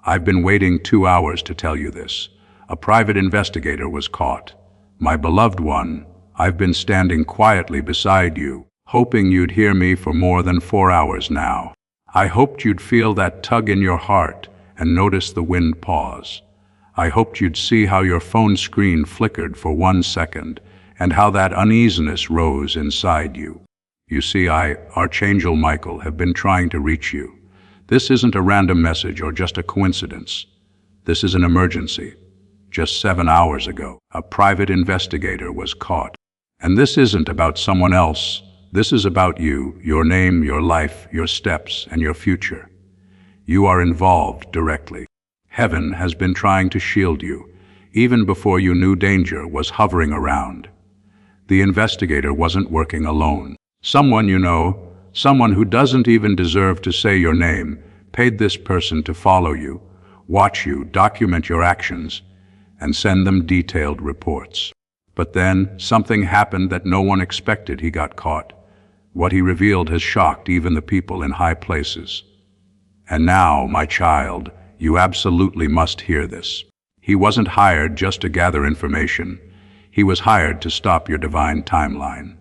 I've been waiting 2 hours to tell you this. A private investigator was caught. My beloved one, I've been standing quietly beside you, hoping you'd hear me for more than 4 hours now. I hoped you'd feel that tug in your heart and notice the wind pause. I hoped you'd see how your phone screen flickered for 1 second and how that uneasiness rose inside you. You see, I, Archangel Michael, have been trying to reach you. This isn't a random message or just a coincidence. This is an emergency. Just 7 hours ago, a private investigator was caught. And this isn't about someone else. This is about you, your name, your life, your steps, and your future. You are involved directly. Heaven has been trying to shield you, even before you knew danger was hovering around. The investigator wasn't working alone. Someone you know, someone who doesn't even deserve to say your name, paid this person to follow you, watch you, document your actions, and send them detailed reports. But then, something happened that no one expected. He got caught. What he revealed has shocked even the people in high places. And now, my child, you absolutely must hear this. He wasn't hired just to gather information. He was hired to stop your divine timeline.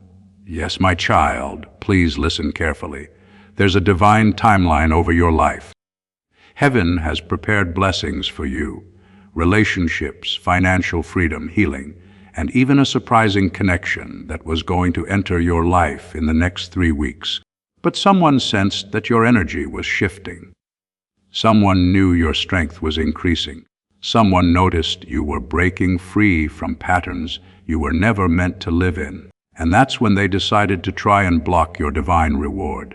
Yes, my child, please listen carefully. There's a divine timeline over your life. Heaven has prepared blessings for you, relationships, financial freedom, healing, and even a surprising connection that was going to enter your life in the next 3 weeks. But someone sensed that your energy was shifting. Someone knew your strength was increasing. Someone noticed you were breaking free from patterns you were never meant to live in. And that's when they decided to try and block your divine reward.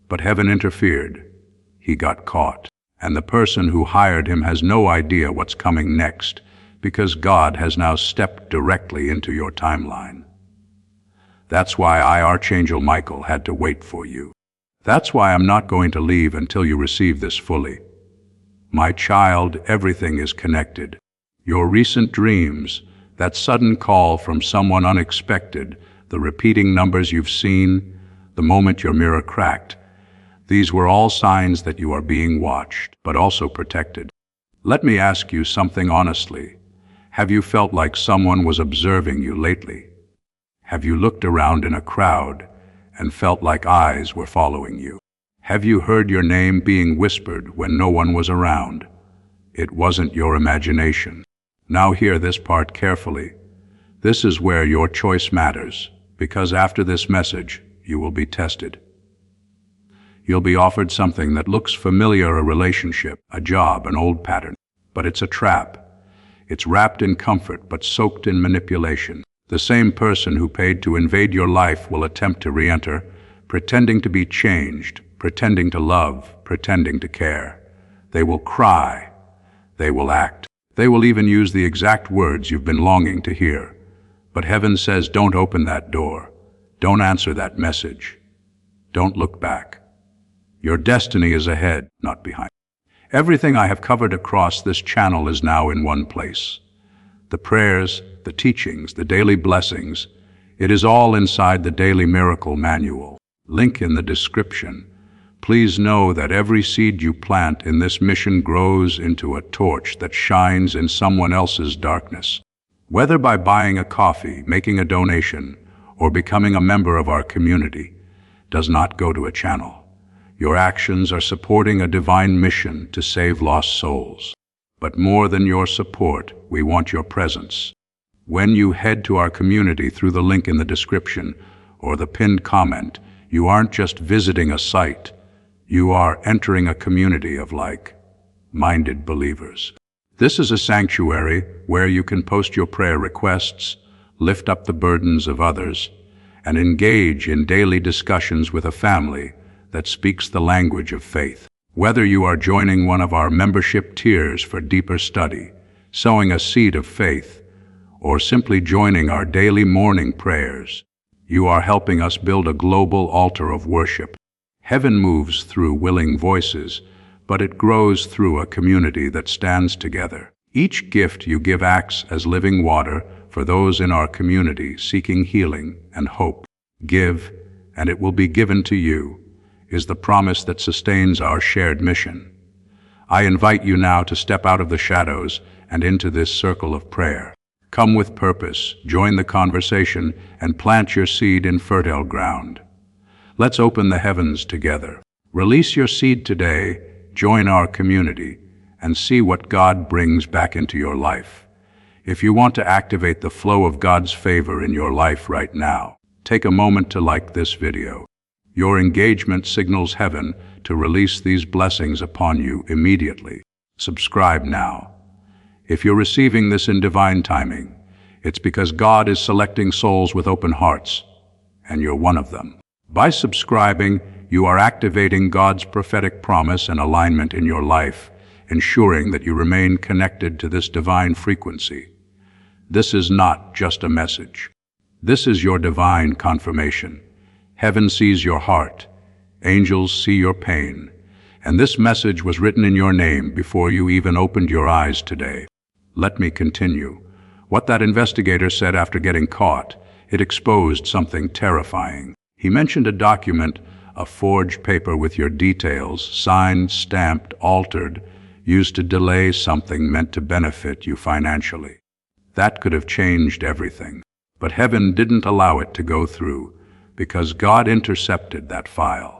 But heaven interfered. He got caught. And the person who hired him has no idea what's coming next, because God has now stepped directly into your timeline. That's why I, Archangel Michael, had to wait for you. That's why I'm not going to leave until you receive this fully. My child, everything is connected. Your recent dreams, that sudden call from someone unexpected, the repeating numbers you've seen, the moment your mirror cracked, these were all signs that you are being watched, but also protected. Let me ask you something honestly. Have you felt like someone was observing you lately? Have you looked around in a crowd and felt like eyes were following you? Have you heard your name being whispered when no one was around? It wasn't your imagination. Now hear this part carefully. This is where your choice matters, because after this message, you will be tested. You'll be offered something that looks familiar, a relationship, a job, an old pattern, but it's a trap. It's wrapped in comfort but soaked in manipulation. The same person who paid to invade your life will attempt to re-enter, pretending to be changed, pretending to love, pretending to care. They will cry. They will act. They will even use the exact words you've been longing to hear. But heaven says, don't open that door. Don't answer that message. Don't look back. Your destiny is ahead, not behind. Everything I have covered across this channel is now in one place. The prayers, the teachings, the daily blessings, it is all inside the Daily Miracle Manual. Link in the description. Please know that every seed you plant in this mission grows into a torch that shines in someone else's darkness. Whether by buying a coffee, making a donation, or becoming a member of our community, does not go to a channel. Your actions are supporting a divine mission to save lost souls. But more than your support, we want your presence. When you head to our community through the link in the description or the pinned comment, you aren't just visiting a site. You are entering a community of like-minded believers. This is a sanctuary where you can post your prayer requests, lift up the burdens of others, and engage in daily discussions with a family that speaks the language of faith. Whether you are joining one of our membership tiers for deeper study, sowing a seed of faith, or simply joining our daily morning prayers, you are helping us build a global altar of worship. Heaven moves through willing voices, but it grows through a community that stands together. Each gift you give acts as living water for those in our community seeking healing and hope. Give, and it will be given to you, is the promise that sustains our shared mission. I invite you now to step out of the shadows and into this circle of prayer. Come with purpose, join the conversation, and plant your seed in fertile ground. Let's open the heavens together. Release your seed today, join our community, and see what God brings back into your life. If you want to activate the flow of God's favor in your life right now, take a moment to like this video. Your engagement signals heaven to release these blessings upon you immediately. Subscribe now. If you're receiving this in divine timing, it's because God is selecting souls with open hearts, and you're one of them. By subscribing, you are activating God's prophetic promise and alignment in your life, ensuring that you remain connected to this divine frequency. This is not just a message. This is your divine confirmation. Heaven sees your heart. Angels see your pain. And this message was written in your name before you even opened your eyes today. Let me continue. What that investigator said after getting caught, it exposed something terrifying. He mentioned a document, a forged paper with your details, signed, stamped, altered, used to delay something meant to benefit you financially. That could have changed everything. But heaven didn't allow it to go through, because God intercepted that file.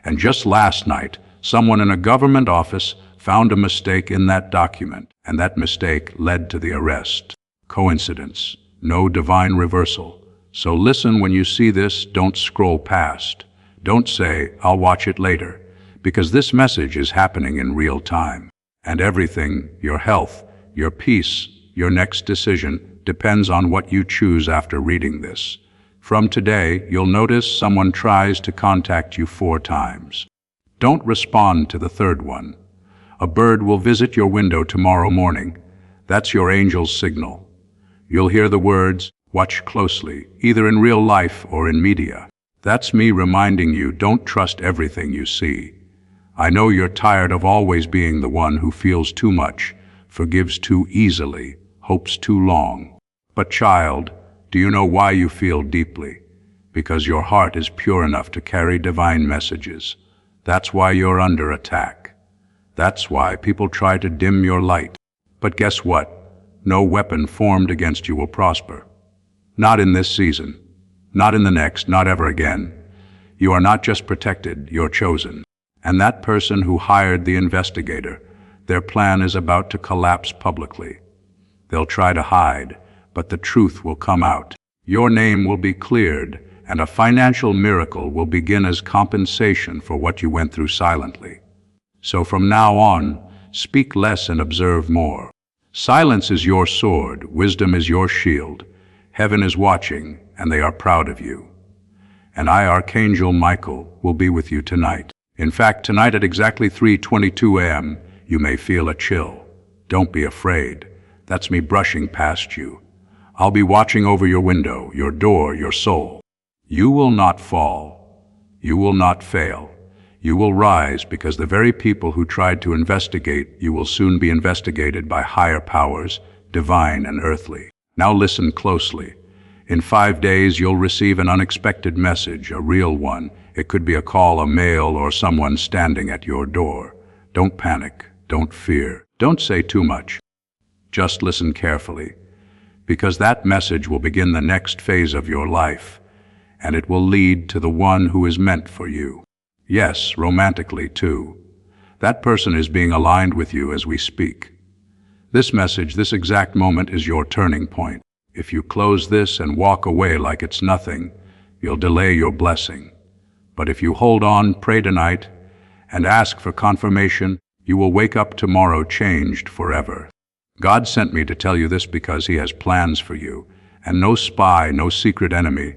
And just last night, someone in a government office found a mistake in that document, and that mistake led to the arrest. Coincidence, no divine reversal. So listen when you see this, don't scroll past. Don't say, I'll watch it later, because this message is happening in real time. And everything, your health, your peace, your next decision, depends on what you choose after reading this. From today, you'll notice someone tries to contact you 4 times. Don't respond to the 3rd one. A bird will visit your window tomorrow morning. That's your angel's signal. You'll hear the words, watch closely, either in real life or in media. That's me reminding you, don't trust everything you see. I know you're tired of always being the one who feels too much, forgives too easily, hopes too long. But child, do you know why you feel deeply? Because your heart is pure enough to carry divine messages. That's why you're under attack. That's why people try to dim your light. But guess what? No weapon formed against you will prosper. Not in this season. Not in the next, not ever again. You are not just protected, you're chosen. And that person who hired the investigator, their plan is about to collapse publicly. They'll try to hide, but the truth will come out. Your name will be cleared, and a financial miracle will begin as compensation for what you went through silently. So from now on, speak less and observe more. Silence is your sword, wisdom is your shield. Heaven is watching, and they are proud of you. And I, Archangel Michael, will be with you tonight. In fact, tonight at exactly 3:22 a.m., you may feel a chill. Don't be afraid. That's me brushing past you. I'll be watching over your window, your door, your soul. You will not fall. You will not fail. You will rise, because the very people who tried to investigate you will soon be investigated by higher powers, divine and earthly. Now listen closely. In 5 days you'll receive an unexpected message, a real one. It could be a call, a mail, or someone standing at your door. Don't panic. Don't fear. Don't say too much. Just listen carefully, because that message will begin the next phase of your life, and it will lead to the one who is meant for you. Yes, romantically too. That person is being aligned with you as we speak. This message, this exact moment, is your turning point. If you close this and walk away like it's nothing, you'll delay your blessing. But if you hold on, pray tonight, and ask for confirmation, you will wake up tomorrow changed forever. God sent me to tell you this because He has plans for you, and no spy, no secret enemy,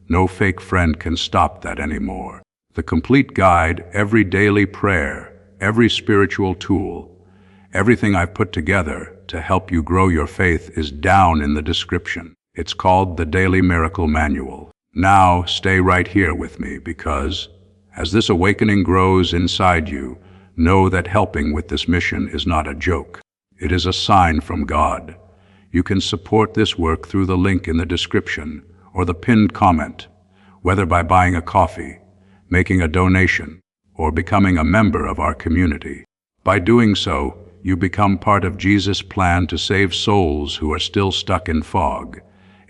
no fake friend can stop that anymore. The complete guide, every daily prayer, every spiritual tool, everything I've put together to help you grow your faith is down in the description. It's called the Daily Miracle Manual. Now, stay right here with me, because as this awakening grows inside you, know that helping with this mission is not a joke. It is a sign from God. You can support this work through the link in the description or the pinned comment, whether by buying a coffee, making a donation, or becoming a member of our community. By doing so, you become part of Jesus' plan to save souls who are still stuck in fog.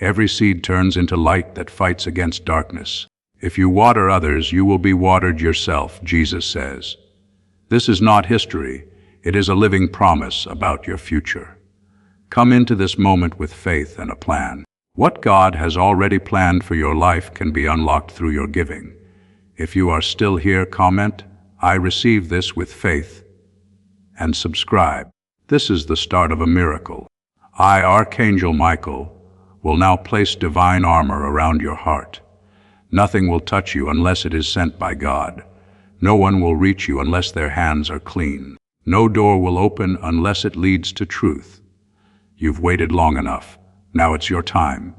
Every seed turns into light that fights against darkness. If you water others, you will be watered yourself, Jesus says. This is not history. It is a living promise about your future. Come into this moment with faith and a plan. What God has already planned for your life can be unlocked through your giving. If you are still here, comment, "I receive this with faith," and subscribe. This is the start of a miracle. I, Archangel Michael, will now place divine armor around your heart. Nothing will touch you unless it is sent by God. No one will reach you unless their hands are clean. No door will open unless it leads to truth. You've waited long enough. Now it's your time.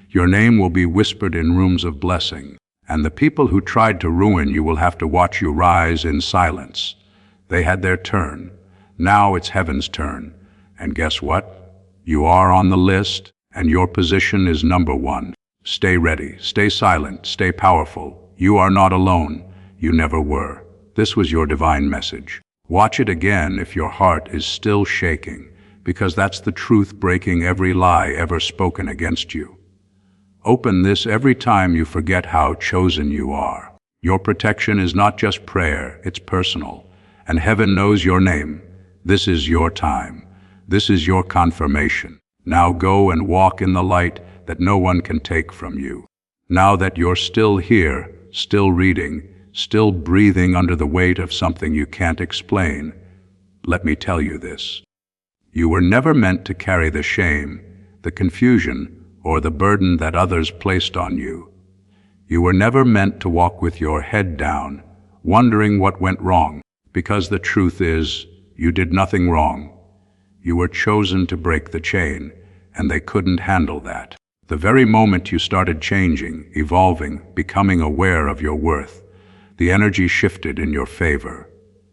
Your name will be whispered in rooms of blessing, and the people who tried to ruin you will have to watch you rise in silence. They had their turn. Now it's heaven's turn. And guess what? You are on the list, and your position is number 1. Stay ready, stay silent, stay powerful. You are not alone. You never were. This was your divine message. Watch it again if your heart is still shaking, because that's the truth breaking every lie ever spoken against you. Open this every time you forget how chosen you are. Your protection is not just prayer, it's personal, and heaven knows your name. This is your time. This is your confirmation. Now go and walk in the light that no one can take from you. Now that you're still here, still reading, still breathing under the weight of something you can't explain, let me tell you this. You were never meant to carry the shame, the confusion, or the burden that others placed on you. You were never meant to walk with your head down, wondering what went wrong, because the truth is, you did nothing wrong. You were chosen to break the chain, and they couldn't handle that. The very moment you started changing, evolving, becoming aware of your worth, the energy shifted in your favor,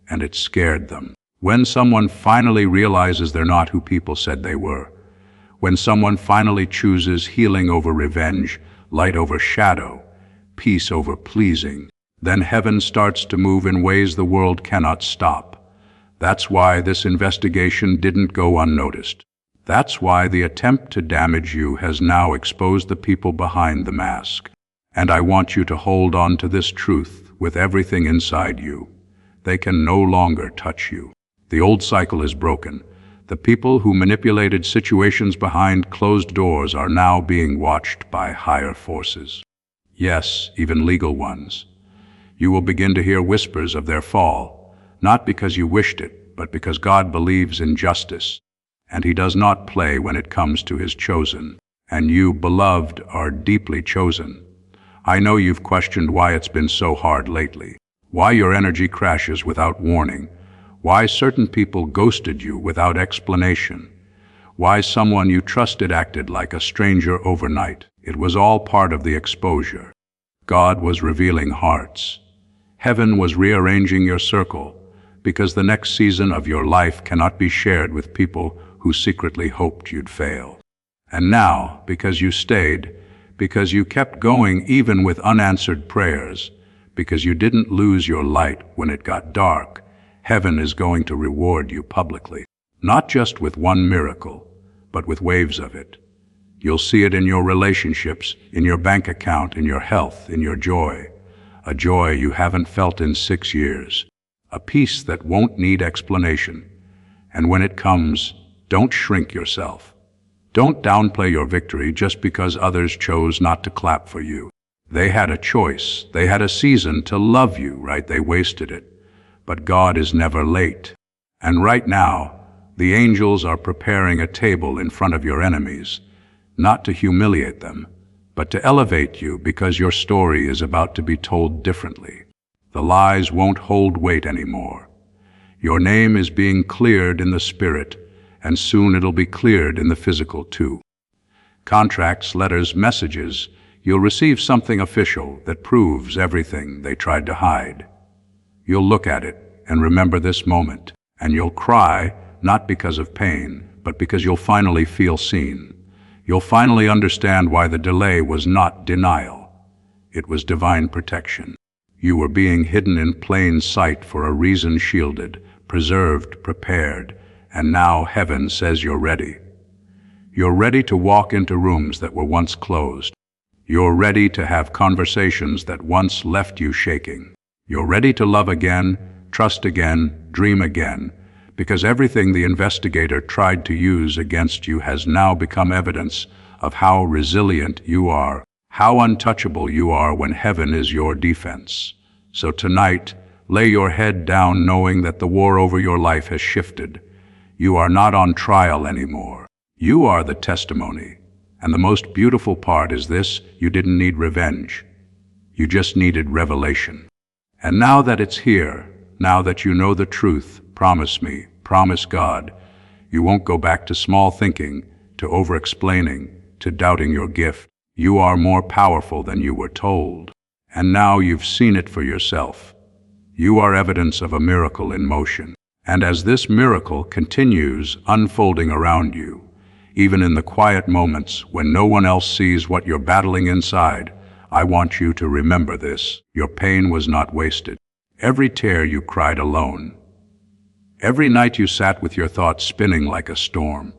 and it scared them. When someone finally realizes they're not who people said they were, when someone finally chooses healing over revenge, light over shadow, peace over pleasing, then heaven starts to move in ways the world cannot stop. That's why this investigation didn't go unnoticed. That's why the attempt to damage you has now exposed the people behind the mask. And I want you to hold on to this truth with everything inside you. They can no longer touch you. The old cycle is broken. The people who manipulated situations behind closed doors are now being watched by higher forces. Yes, even legal ones. You will begin to hear whispers of their fall, not because you wished it, but because God believes in justice, and He does not play when it comes to His chosen. And you, beloved, are deeply chosen. I know you've questioned why it's been so hard lately, why your energy crashes without warning, why certain people ghosted you without explanation, why someone you trusted acted like a stranger overnight. It was all part of the exposure. God was revealing hearts. Heaven was rearranging your circle, because the next season of your life cannot be shared with people who secretly hoped you'd fail. And now, because you stayed, because you kept going even with unanswered prayers, because you didn't lose your light when it got dark, heaven is going to reward you publicly. Not just with one miracle, but with waves of it. You'll see it in your relationships, in your bank account, in your health, in your joy. A joy you haven't felt in 6 years. A peace that won't need explanation. And when it comes, don't shrink yourself. Don't downplay your victory just because others chose not to clap for you. They had a choice. They had a season to love you, right? They wasted it. But God is never late. And right now, the angels are preparing a table in front of your enemies, not to humiliate them, but to elevate you because your story is about to be told differently. The lies won't hold weight anymore. Your name is being cleared in the spirit, and soon it'll be cleared in the physical too. Contracts, letters, messages, you'll receive something official that proves everything they tried to hide. You'll look at it and remember this moment, and you'll cry, not because of pain, but because you'll finally feel seen. You'll finally understand why the delay was not denial. It was divine protection. You were being hidden in plain sight for a reason, shielded, preserved, prepared, and now heaven says you're ready. You're ready to walk into rooms that were once closed. You're ready to have conversations that once left you shaking. You're ready to love again, trust again, dream again, because everything the investigator tried to use against you has now become evidence of how resilient you are, how untouchable you are when heaven is your defense. So tonight, lay your head down knowing that the war over your life has shifted. You are not on trial anymore. You are the testimony. And the most beautiful part is this: you didn't need revenge. You just needed revelation. And now that it's here, now that you know the truth, promise me, promise God, you won't go back to small thinking, to over-explaining, to doubting your gift. You are more powerful than you were told. And now you've seen it for yourself. You are evidence of a miracle in motion. And as this miracle continues unfolding around you, even in the quiet moments when no one else sees what you're battling inside, I want you to remember this: your pain was not wasted. Every tear you cried alone. Every night you sat with your thoughts spinning like a storm.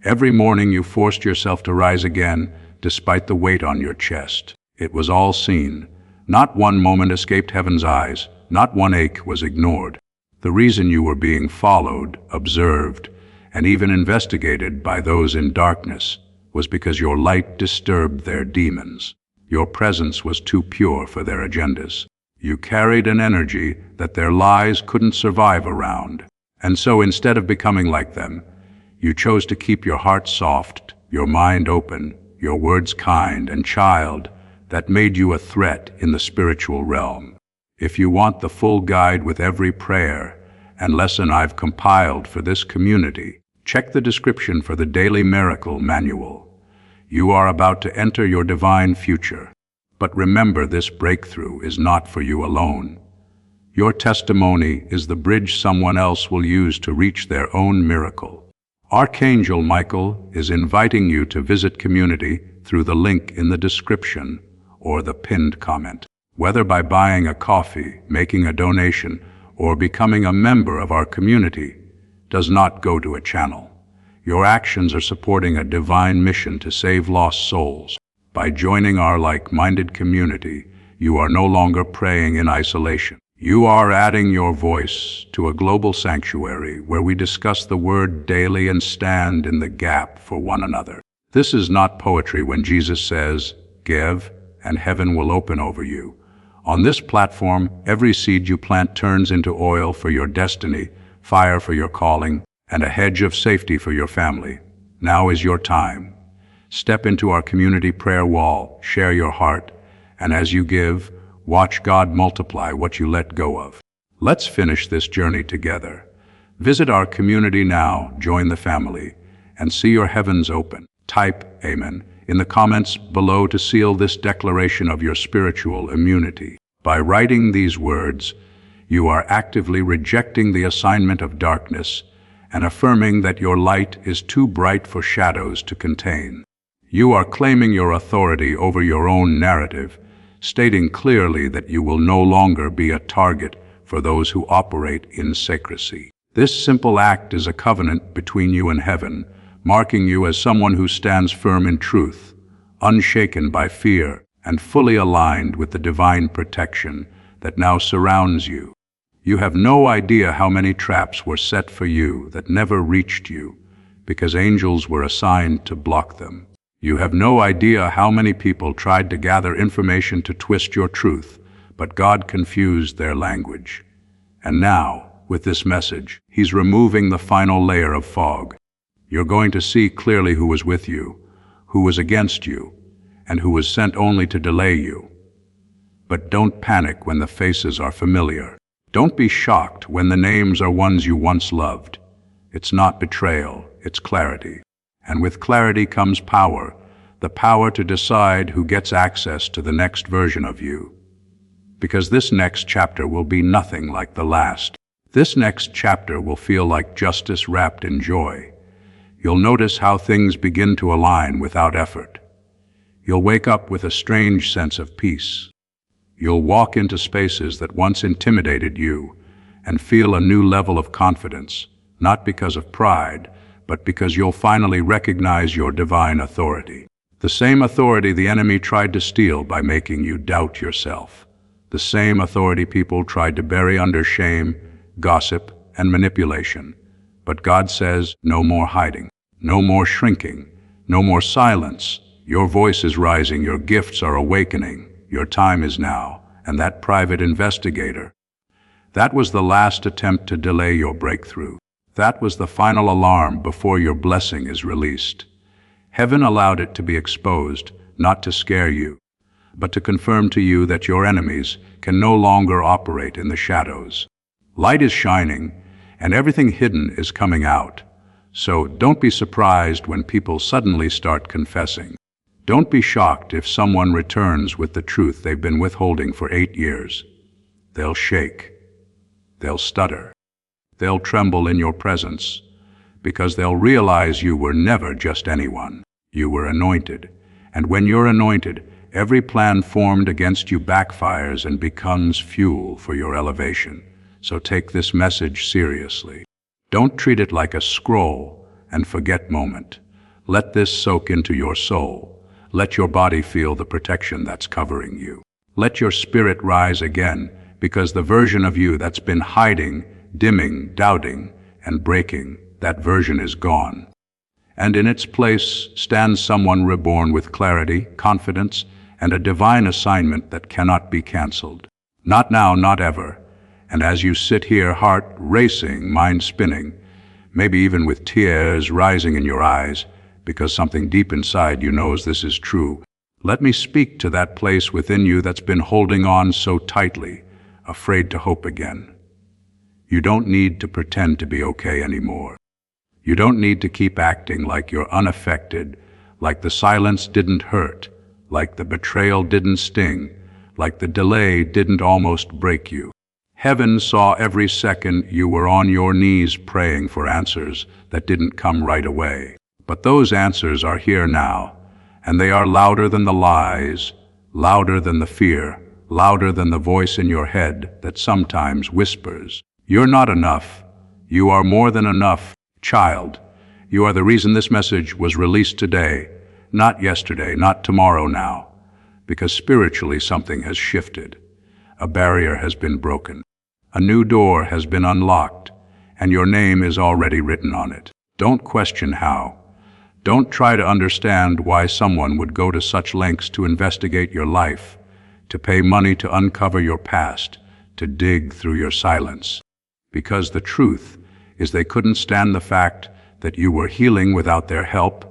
Every morning you forced yourself to rise again despite the weight on your chest. It was all seen. Not one moment escaped heaven's eyes. Not one ache was ignored. The reason you were being followed, observed, and even investigated by those in darkness was because your light disturbed their demons. Your presence was too pure for their agendas. You carried an energy that their lies couldn't survive around. And so instead of becoming like them, you chose to keep your heart soft, your mind open, your words kind and child. That made you a threat in the spiritual realm. If you want the full guide with every prayer and lesson I've compiled for this community, check the description for the Daily Miracle Manual. You are about to enter your divine future. But remember, this breakthrough is not for you alone. Your testimony is the bridge someone else will use to reach their own miracle. Archangel Michael is inviting you to visit community through the link in the description or the pinned comment. Whether by buying a coffee, making a donation, or becoming a member of our community, does not go to a channel. Your actions are supporting a divine mission to save lost souls. By joining our like-minded community, you are no longer praying in isolation. You are adding your voice to a global sanctuary where we discuss the word daily and stand in the gap for one another. This is not poetry when Jesus says, "Give, and heaven will open over you." On this platform, every seed you plant turns into oil for your destiny, fire for your calling, and a hedge of safety for your family. Now is your time. Step into our community prayer wall, share your heart, and as you give, watch God multiply what you let go of. Let's finish this journey together. Visit our community now, join the family, and see your heavens open. Type Amen in the comments below to seal this declaration of your spiritual immunity. By writing these words, you are actively rejecting the assignment of darkness and affirming that your light is too bright for shadows to contain. You are claiming your authority over your own narrative, stating clearly that you will no longer be a target for those who operate in secrecy. This simple act is a covenant between you and heaven, marking you as someone who stands firm in truth, unshaken by fear, and fully aligned with the divine protection that now surrounds you. You have no idea how many traps were set for you that never reached you, because angels were assigned to block them. You have no idea how many people tried to gather information to twist your truth, but God confused their language. And now, with this message, He's removing the final layer of fog. You're going to see clearly who was with you, who was against you, and who was sent only to delay you. But don't panic when the faces are familiar. Don't be shocked when the names are ones you once loved. It's not betrayal, it's clarity. And with clarity comes power, the power to decide who gets access to the next version of you. Because this next chapter will be nothing like the last. This next chapter will feel like justice wrapped in joy. You'll notice how things begin to align without effort. You'll wake up with a strange sense of peace. You'll walk into spaces that once intimidated you, and feel a new level of confidence, not because of pride, but because you'll finally recognize your divine authority. The same authority the enemy tried to steal by making you doubt yourself. The same authority people tried to bury under shame, gossip, and manipulation. But God says, no more hiding, no more shrinking, no more silence. Your voice is rising, your gifts are awakening, your time is now. And that private investigator, that was the last attempt to delay your breakthrough. That was the final alarm before your blessing is released. Heaven allowed it to be exposed, not to scare you, but to confirm to you that your enemies can no longer operate in the shadows. Light is shining, and everything hidden is coming out. So don't be surprised when people suddenly start confessing. Don't be shocked if someone returns with the truth they've been withholding for 8 years. They'll shake. They'll stutter. They'll tremble in your presence, because they'll realize you were never just anyone. You were anointed. And when you're anointed, every plan formed against you backfires and becomes fuel for your elevation. So take this message seriously. Don't treat it like a scroll and forget moment. Let this soak into your soul. Let your body feel the protection that's covering you. Let your spirit rise again, because the version of you that's been hiding, dimming, doubting, and breaking, that version is gone. And in its place stands someone reborn with clarity, confidence, and a divine assignment that cannot be canceled. Not now, not ever. And as you sit here, heart racing, mind spinning, maybe even with tears rising in your eyes, because something deep inside you knows this is true, let me speak to that place within you that's been holding on so tightly, afraid to hope again. You don't need to pretend to be okay anymore. You don't need to keep acting like you're unaffected, like the silence didn't hurt, like the betrayal didn't sting, like the delay didn't almost break you. Heaven saw every second you were on your knees praying for answers that didn't come right away. But those answers are here now, and they are louder than the lies, louder than the fear, louder than the voice in your head that sometimes whispers. You're not enough. You are more than enough, child. You are the reason this message was released today, not yesterday, not tomorrow now, because spiritually something has shifted. A barrier has been broken. A new door has been unlocked, and your name is already written on it. Don't question how. Don't try to understand why someone would go to such lengths to investigate your life, to pay money to uncover your past, to dig through your silence. Because the truth is they couldn't stand the fact that you were healing without their help,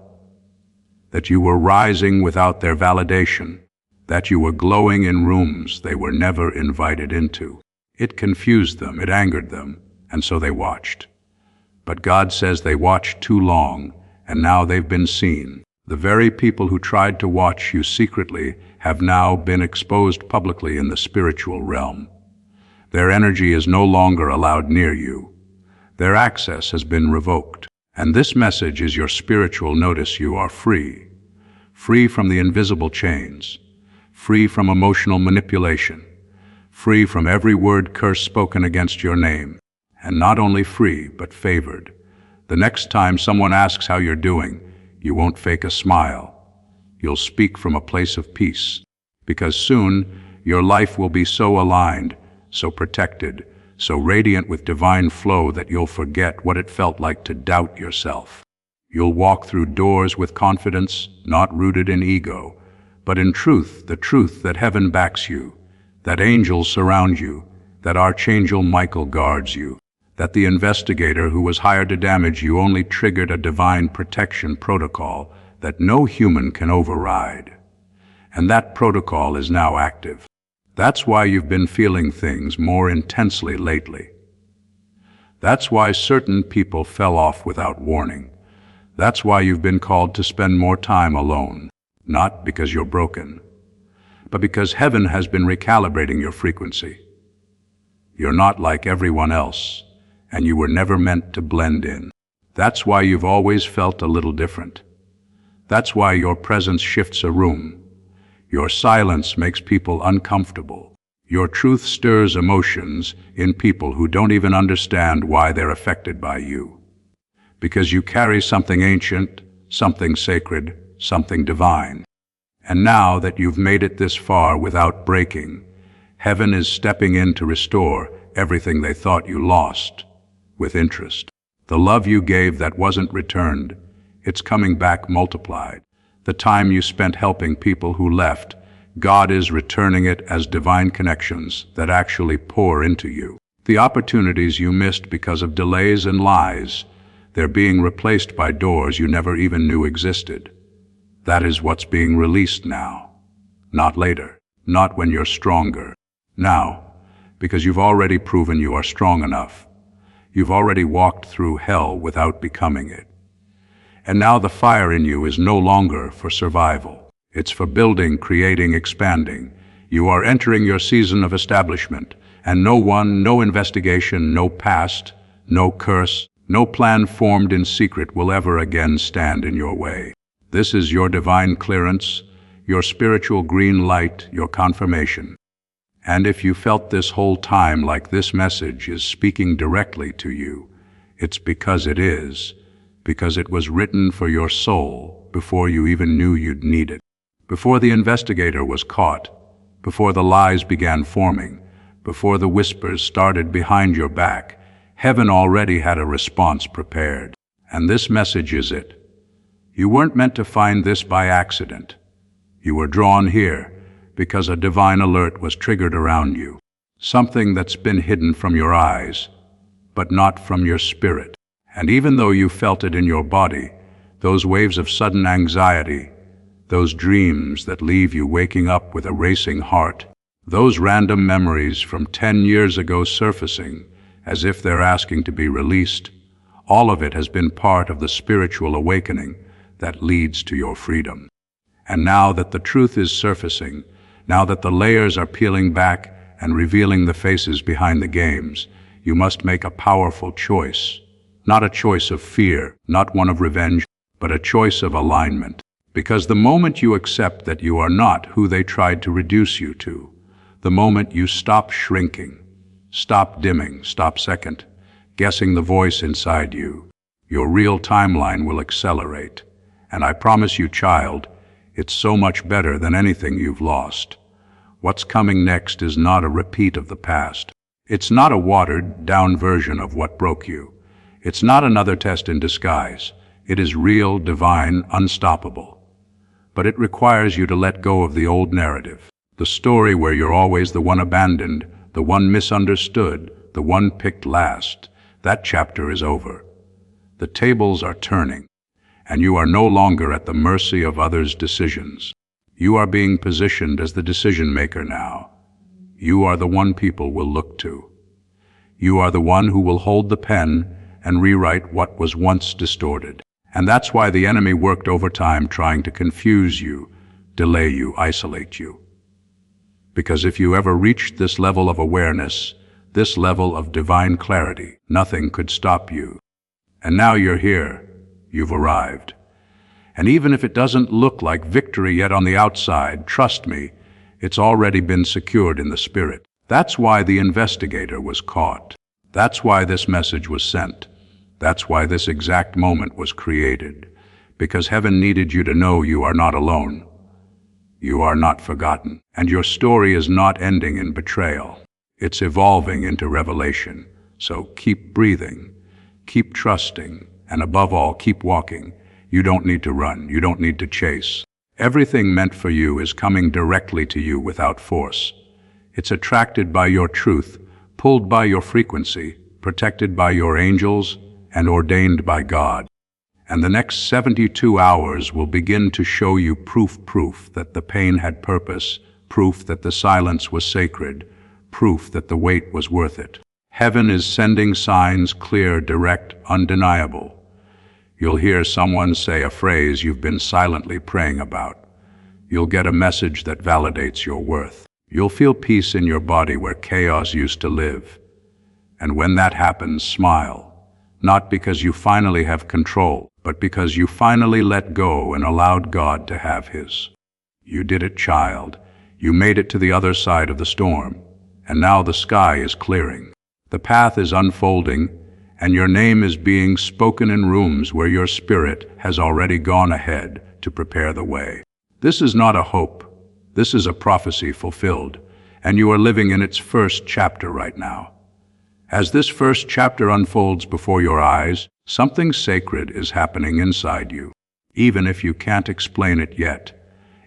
that you were rising without their validation, that you were glowing in rooms they were never invited into. It confused them, it angered them, and so they watched. But God says they watched too long, and now they've been seen. The very people who tried to watch you secretly have now been exposed publicly in the spiritual realm. Their energy is no longer allowed near you. Their access has been revoked. And this message is your spiritual notice: you are free. Free from the invisible chains. Free from emotional manipulation. Free from every word curse spoken against your name. And not only free, but favored. The next time someone asks how you're doing, you won't fake a smile. You'll speak from a place of peace, because soon your life will be so aligned, so protected, so radiant with divine flow that you'll forget what it felt like to doubt yourself. You'll walk through doors with confidence, not rooted in ego, but in truth, the truth that heaven backs you, that angels surround you, that Archangel Michael guards you, that the investigator who was hired to damage you only triggered a divine protection protocol that no human can override. And that protocol is now active. That's why you've been feeling things more intensely lately. That's why certain people fell off without warning. That's why you've been called to spend more time alone, not because you're broken, but because heaven has been recalibrating your frequency. You're not like everyone else, and you were never meant to blend in. That's why you've always felt a little different. That's why your presence shifts a room. Your silence makes people uncomfortable. Your truth stirs emotions in people who don't even understand why they're affected by you. Because you carry something ancient, something sacred, something divine. And now that you've made it this far without breaking, heaven is stepping in to restore everything they thought you lost, with interest. The love you gave that wasn't returned, it's coming back multiplied. The time you spent helping people who left, God is returning it as divine connections that actually pour into you. The opportunities you missed because of delays and lies, they're being replaced by doors you never even knew existed. That is what's being released now. Not later, not when you're stronger. Now, because you've already proven you are strong enough. You've already walked through hell without becoming it. And now the fire in you is no longer for survival. It's for building, creating, expanding. You are entering your season of establishment, and no one, no investigation, no past, no curse, no plan formed in secret will ever again stand in your way. This is your divine clearance, your spiritual green light, your confirmation. And if you felt this whole time like this message is speaking directly to you, it's because it is, because it was written for your soul before you even knew you'd need it. Before the investigator was caught, before the lies began forming, before the whispers started behind your back, heaven already had a response prepared. And this message is it. You weren't meant to find this by accident. You were drawn here because a divine alert was triggered around you. Something that's been hidden from your eyes, but not from your spirit. And even though you felt it in your body, those waves of sudden anxiety, those dreams that leave you waking up with a racing heart, those random memories from 10 years ago surfacing as if they're asking to be released, all of it has been part of the spiritual awakening that leads to your freedom. And now that the truth is surfacing, now that the layers are peeling back and revealing the faces behind the games, you must make a powerful choice. Not a choice of fear, not one of revenge, but a choice of alignment. Because the moment you accept that you are not who they tried to reduce you to, the moment you stop shrinking, stop dimming, stop second, guessing the voice inside you, your real timeline will accelerate. And I promise you, child, it's so much better than anything you've lost. What's coming next is not a repeat of the past. It's not a watered-down version of what broke you. It's not another test in disguise. It is real, divine, unstoppable. But it requires you to let go of the old narrative, the story where you're always the one abandoned, the one misunderstood, the one picked last. That chapter is over. The tables are turning, and you are no longer at the mercy of others' decisions. You are being positioned as the decision maker now. You are the one people will look to. You are the one who will hold the pen and rewrite what was once distorted. And that's why the enemy worked overtime trying to confuse you, delay you, isolate you. Because if you ever reached this level of awareness, this level of divine clarity, nothing could stop you. And now you're here. You've arrived. And even if it doesn't look like victory yet on the outside, trust me, it's already been secured in the spirit. That's why the investigator was caught. That's why this message was sent. That's why this exact moment was created. Because heaven needed you to know you are not alone. You are not forgotten. And your story is not ending in betrayal. It's evolving into revelation. So keep breathing, keep trusting, and above all, keep walking. You don't need to run. You don't need to chase. Everything meant for you is coming directly to you without force. It's attracted by your truth, pulled by your frequency, protected by your angels, and ordained by God. And the next 72 hours will begin to show you proof that the pain had purpose, proof that the silence was sacred, proof that the wait was worth it. Heaven is sending signs clear, direct, undeniable. You'll hear someone say a phrase you've been silently praying about. You'll get a message that validates your worth. You'll feel peace in your body where chaos used to live. And when that happens, smile. Not because you finally have control, but because you finally let go and allowed God to have His. You did it, child. You made it to the other side of the storm. and now the sky is clearing. The path is unfolding, and your name is being spoken in rooms where your spirit has already gone ahead to prepare the way. This is not a hope. This is a prophecy fulfilled, and you are living in its first chapter right now. As this first chapter unfolds before your eyes, something sacred is happening inside you, even if you can't explain it yet.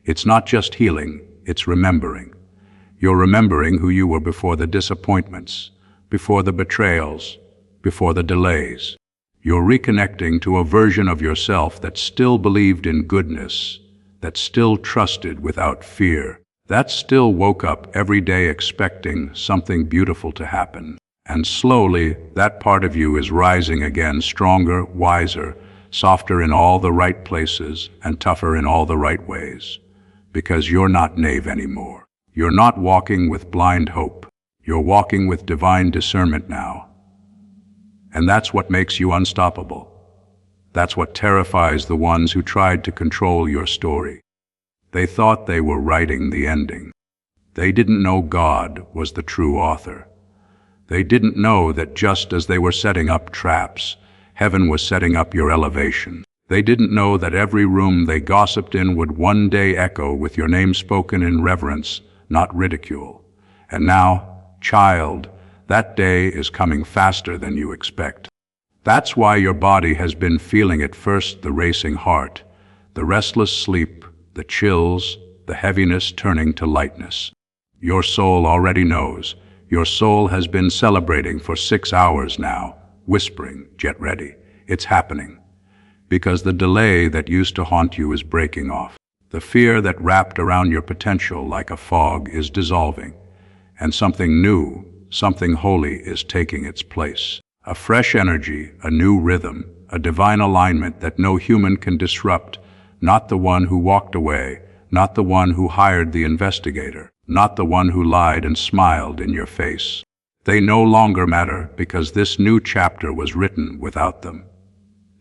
It's not just healing, it's remembering. You're remembering who you were before the disappointments, before the betrayals, before the delays. You're reconnecting to a version of yourself that still believed in goodness, that still trusted without fear, that still woke up every day expecting something beautiful to happen. And slowly, that part of you is rising again, stronger, wiser, softer in all the right places, and tougher in all the right ways. Because you're not naive anymore. You're not walking with blind hope. You're walking with divine discernment now. And that's what makes you unstoppable. That's what terrifies the ones who tried to control your story. They thought they were writing the ending. They didn't know God was the true author. They didn't know that just as they were setting up traps, heaven was setting up your elevation. They didn't know that every room they gossiped in would one day echo with your name spoken in reverence, not ridicule. And now, child, that day is coming faster than you expect. That's why your body has been feeling at first the racing heart, the restless sleep, the chills, the heaviness turning to lightness. Your soul already knows. Your soul has been celebrating for 6 hours now, whispering, "Get ready, it's happening." Because the delay that used to haunt you is breaking off. The fear that wrapped around your potential like a fog is dissolving, and something new, something holy is taking its place. A fresh energy, a new rhythm, a divine alignment that no human can disrupt, not the one who walked away, not the one who hired the investigator, not the one who lied and smiled in your face. They no longer matter because this new chapter was written without them.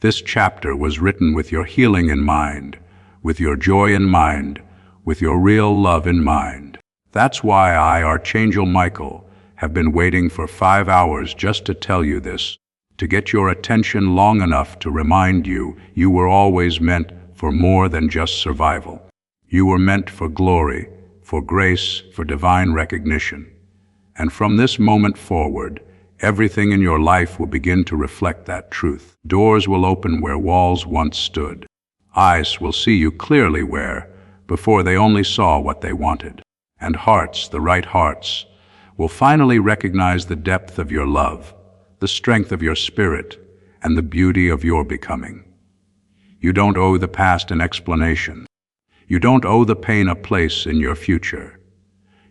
This chapter was written with your healing in mind, with your joy in mind, with your real love in mind. That's why I, Archangel Michael, have been waiting for 5 hours just to tell you this, to get your attention long enough to remind you you were always meant for more than just survival. You were meant for glory, for grace, for divine recognition. And from this moment forward, everything in your life will begin to reflect that truth. Doors will open where walls once stood. Eyes will see you clearly where, before they only saw what they wanted. And hearts, the right hearts, will finally recognize the depth of your love, the strength of your spirit, and the beauty of your becoming. You don't owe the past an explanation. You don't owe the pain a place in your future.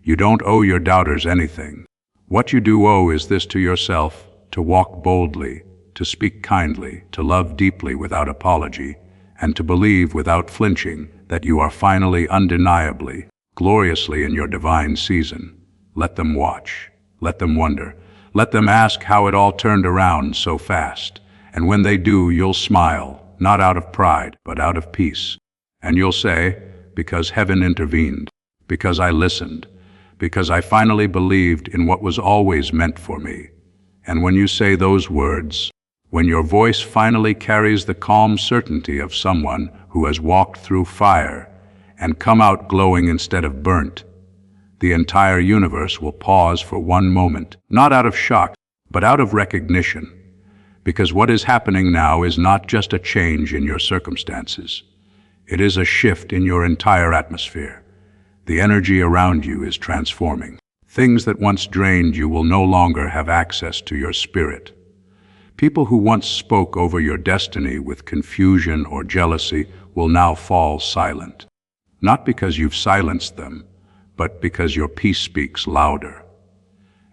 You don't owe your doubters anything. What you do owe is this to yourself, to walk boldly, to speak kindly, to love deeply without apology, and to believe without flinching that you are finally, undeniably, gloriously in your divine season. Let them watch. Let them wonder. Let them ask how it all turned around so fast. And when they do, you'll smile, not out of pride, but out of peace. And you'll say, because heaven intervened, because I listened, because I finally believed in what was always meant for me. And when you say those words, when your voice finally carries the calm certainty of someone who has walked through fire and come out glowing instead of burnt, the entire universe will pause for one moment, not out of shock, but out of recognition. Because what is happening now is not just a change in your circumstances. It is a shift in your entire atmosphere. The energy around you is transforming. Things that once drained you will no longer have access to your spirit. People who once spoke over your destiny with confusion or jealousy will now fall silent. Not because you've silenced them, but because your peace speaks louder.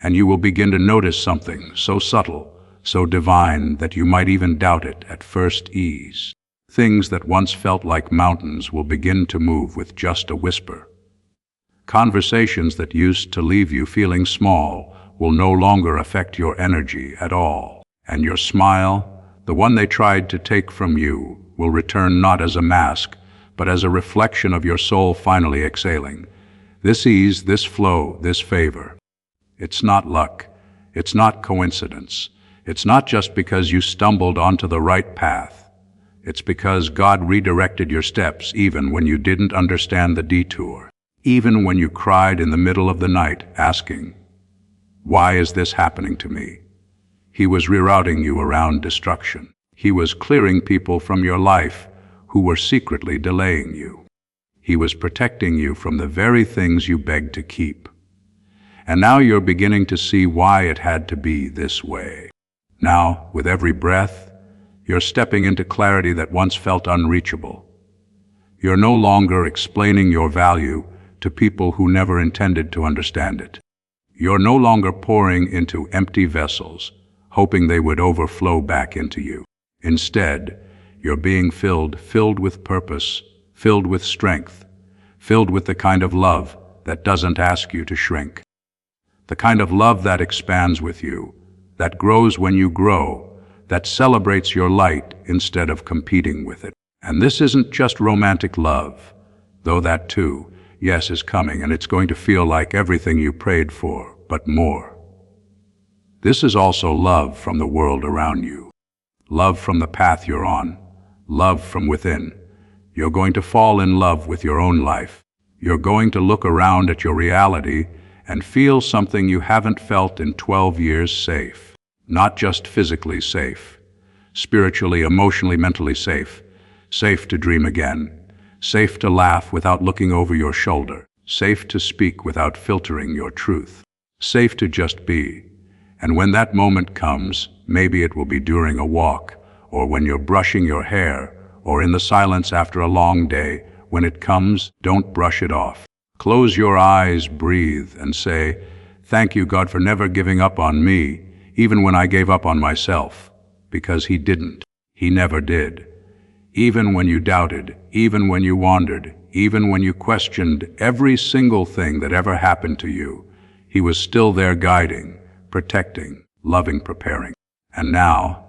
And you will begin to notice something so subtle, so divine that you might even doubt it at first ease. Things that once felt like mountains will begin to move with just a whisper. Conversations that used to leave you feeling small will no longer affect your energy at all. And your smile, the one they tried to take from you, will return not as a mask, but as a reflection of your soul finally exhaling. This ease, this flow, this favor. It's not luck. It's not coincidence. It's not just because you stumbled onto the right path. It's because God redirected your steps even when you didn't understand the detour. Even when you cried in the middle of the night asking, "Why is this happening to me?" He was rerouting you around destruction. He was clearing people from your life who were secretly delaying you. He was protecting you from the very things you begged to keep. And now you're beginning to see why it had to be this way. Now, with every breath, you're stepping into clarity that once felt unreachable. You're no longer explaining your value to people who never intended to understand it. You're no longer pouring into empty vessels, hoping they would overflow back into you. Instead, you're being filled with purpose, filled with strength, filled with the kind of love that doesn't ask you to shrink. The kind of love that expands with you, that grows when you grow, that celebrates your light instead of competing with it. And this isn't just romantic love, though that too, yes, is coming, and it's going to feel like everything you prayed for, but more. This is also love from the world around you, love from the path you're on, love from within. You're going to fall in love with your own life. You're going to look around at your reality and feel something you haven't felt in 12 years safe. Not just physically safe, spiritually, emotionally, mentally safe. Safe to dream again. Safe to laugh without looking over your shoulder. Safe to speak without filtering your truth. Safe to just be. And when that moment comes, maybe it will be during a walk, or when you're brushing your hair, or in the silence after a long day. When it comes, don't brush it off. Close your eyes, breathe, and say, "Thank you, God, for never giving up on me, even when I gave up on myself." Because He didn't. He never did. Even when you doubted, even when you wandered, even when you questioned every single thing that ever happened to you, He was still there guiding, protecting, loving, preparing. And now,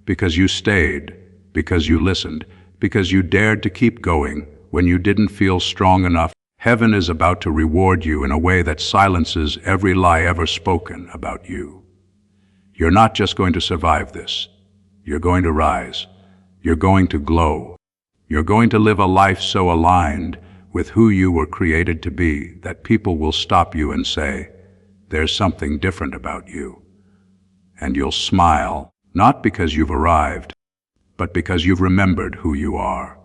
because you stayed, because you listened, because you dared to keep going when you didn't feel strong enough, Heaven is about to reward you in a way that silences every lie ever spoken about you. You're not just going to survive this. You're going to rise. You're going to glow. You're going to live a life so aligned with who you were created to be that people will stop you and say, "There's something different about you." And you'll smile, not because you've arrived, but because you've remembered who you are.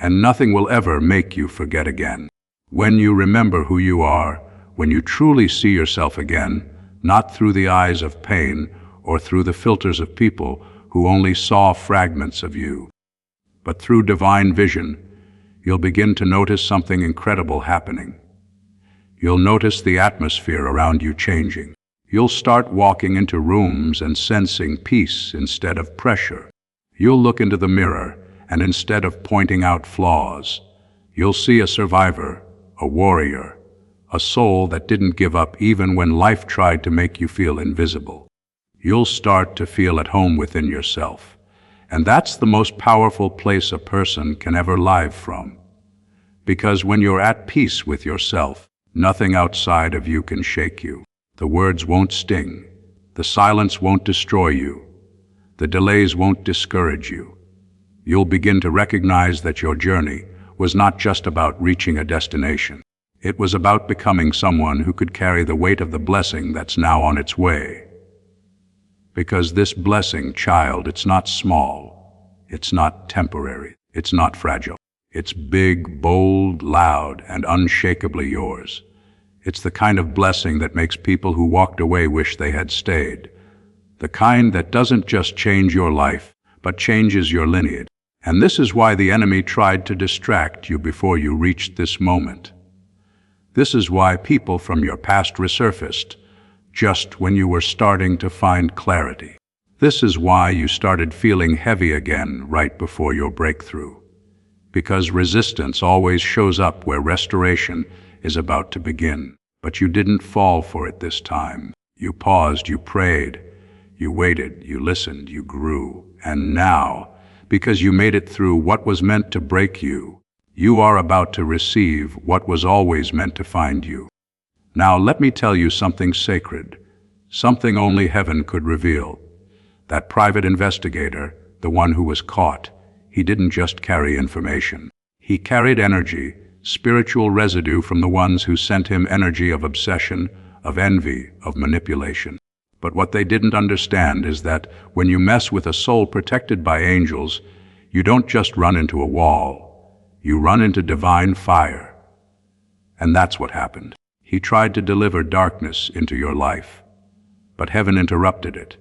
And nothing will ever make you forget again. When you remember who you are, when you truly see yourself again, not through the eyes of pain or through the filters of people who only saw fragments of you, but through divine vision, you'll begin to notice something incredible happening. You'll notice the atmosphere around you changing. You'll start walking into rooms and sensing peace instead of pressure. You'll look into the mirror, and instead of pointing out flaws, you'll see a survivor, a warrior, a soul that didn't give up even when life tried to make you feel invisible. You'll start to feel at home within yourself. And that's the most powerful place a person can ever live from. Because when you're at peace with yourself, nothing outside of you can shake you. The words won't sting. The silence won't destroy you. The delays won't discourage you. You'll begin to recognize that your journey was not just about reaching a destination. It was about becoming someone who could carry the weight of the blessing that's now on its way. Because this blessing, child, it's not small. It's not temporary. It's not fragile. It's big, bold, loud, and unshakably yours. It's the kind of blessing that makes people who walked away wish they had stayed. The kind that doesn't just change your life, but changes your lineage. And this is why the enemy tried to distract you before you reached this moment. This is why people from your past resurfaced just when you were starting to find clarity. This is why you started feeling heavy again right before your breakthrough. Because resistance always shows up where restoration is about to begin. But you didn't fall for it this time. You paused, you prayed, you waited, you listened, you grew. And now, because you made it through what was meant to break you, you are about to receive what was always meant to find you. Now let me tell you something sacred, something only heaven could reveal. That private investigator, the one who was caught, he didn't just carry information. He carried energy, spiritual residue from the ones who sent him energy of obsession, of envy, of manipulation. But what they didn't understand is that when you mess with a soul protected by angels, you don't just run into a wall, you run into divine fire. And that's what happened. He tried to deliver darkness into your life, but heaven interrupted it.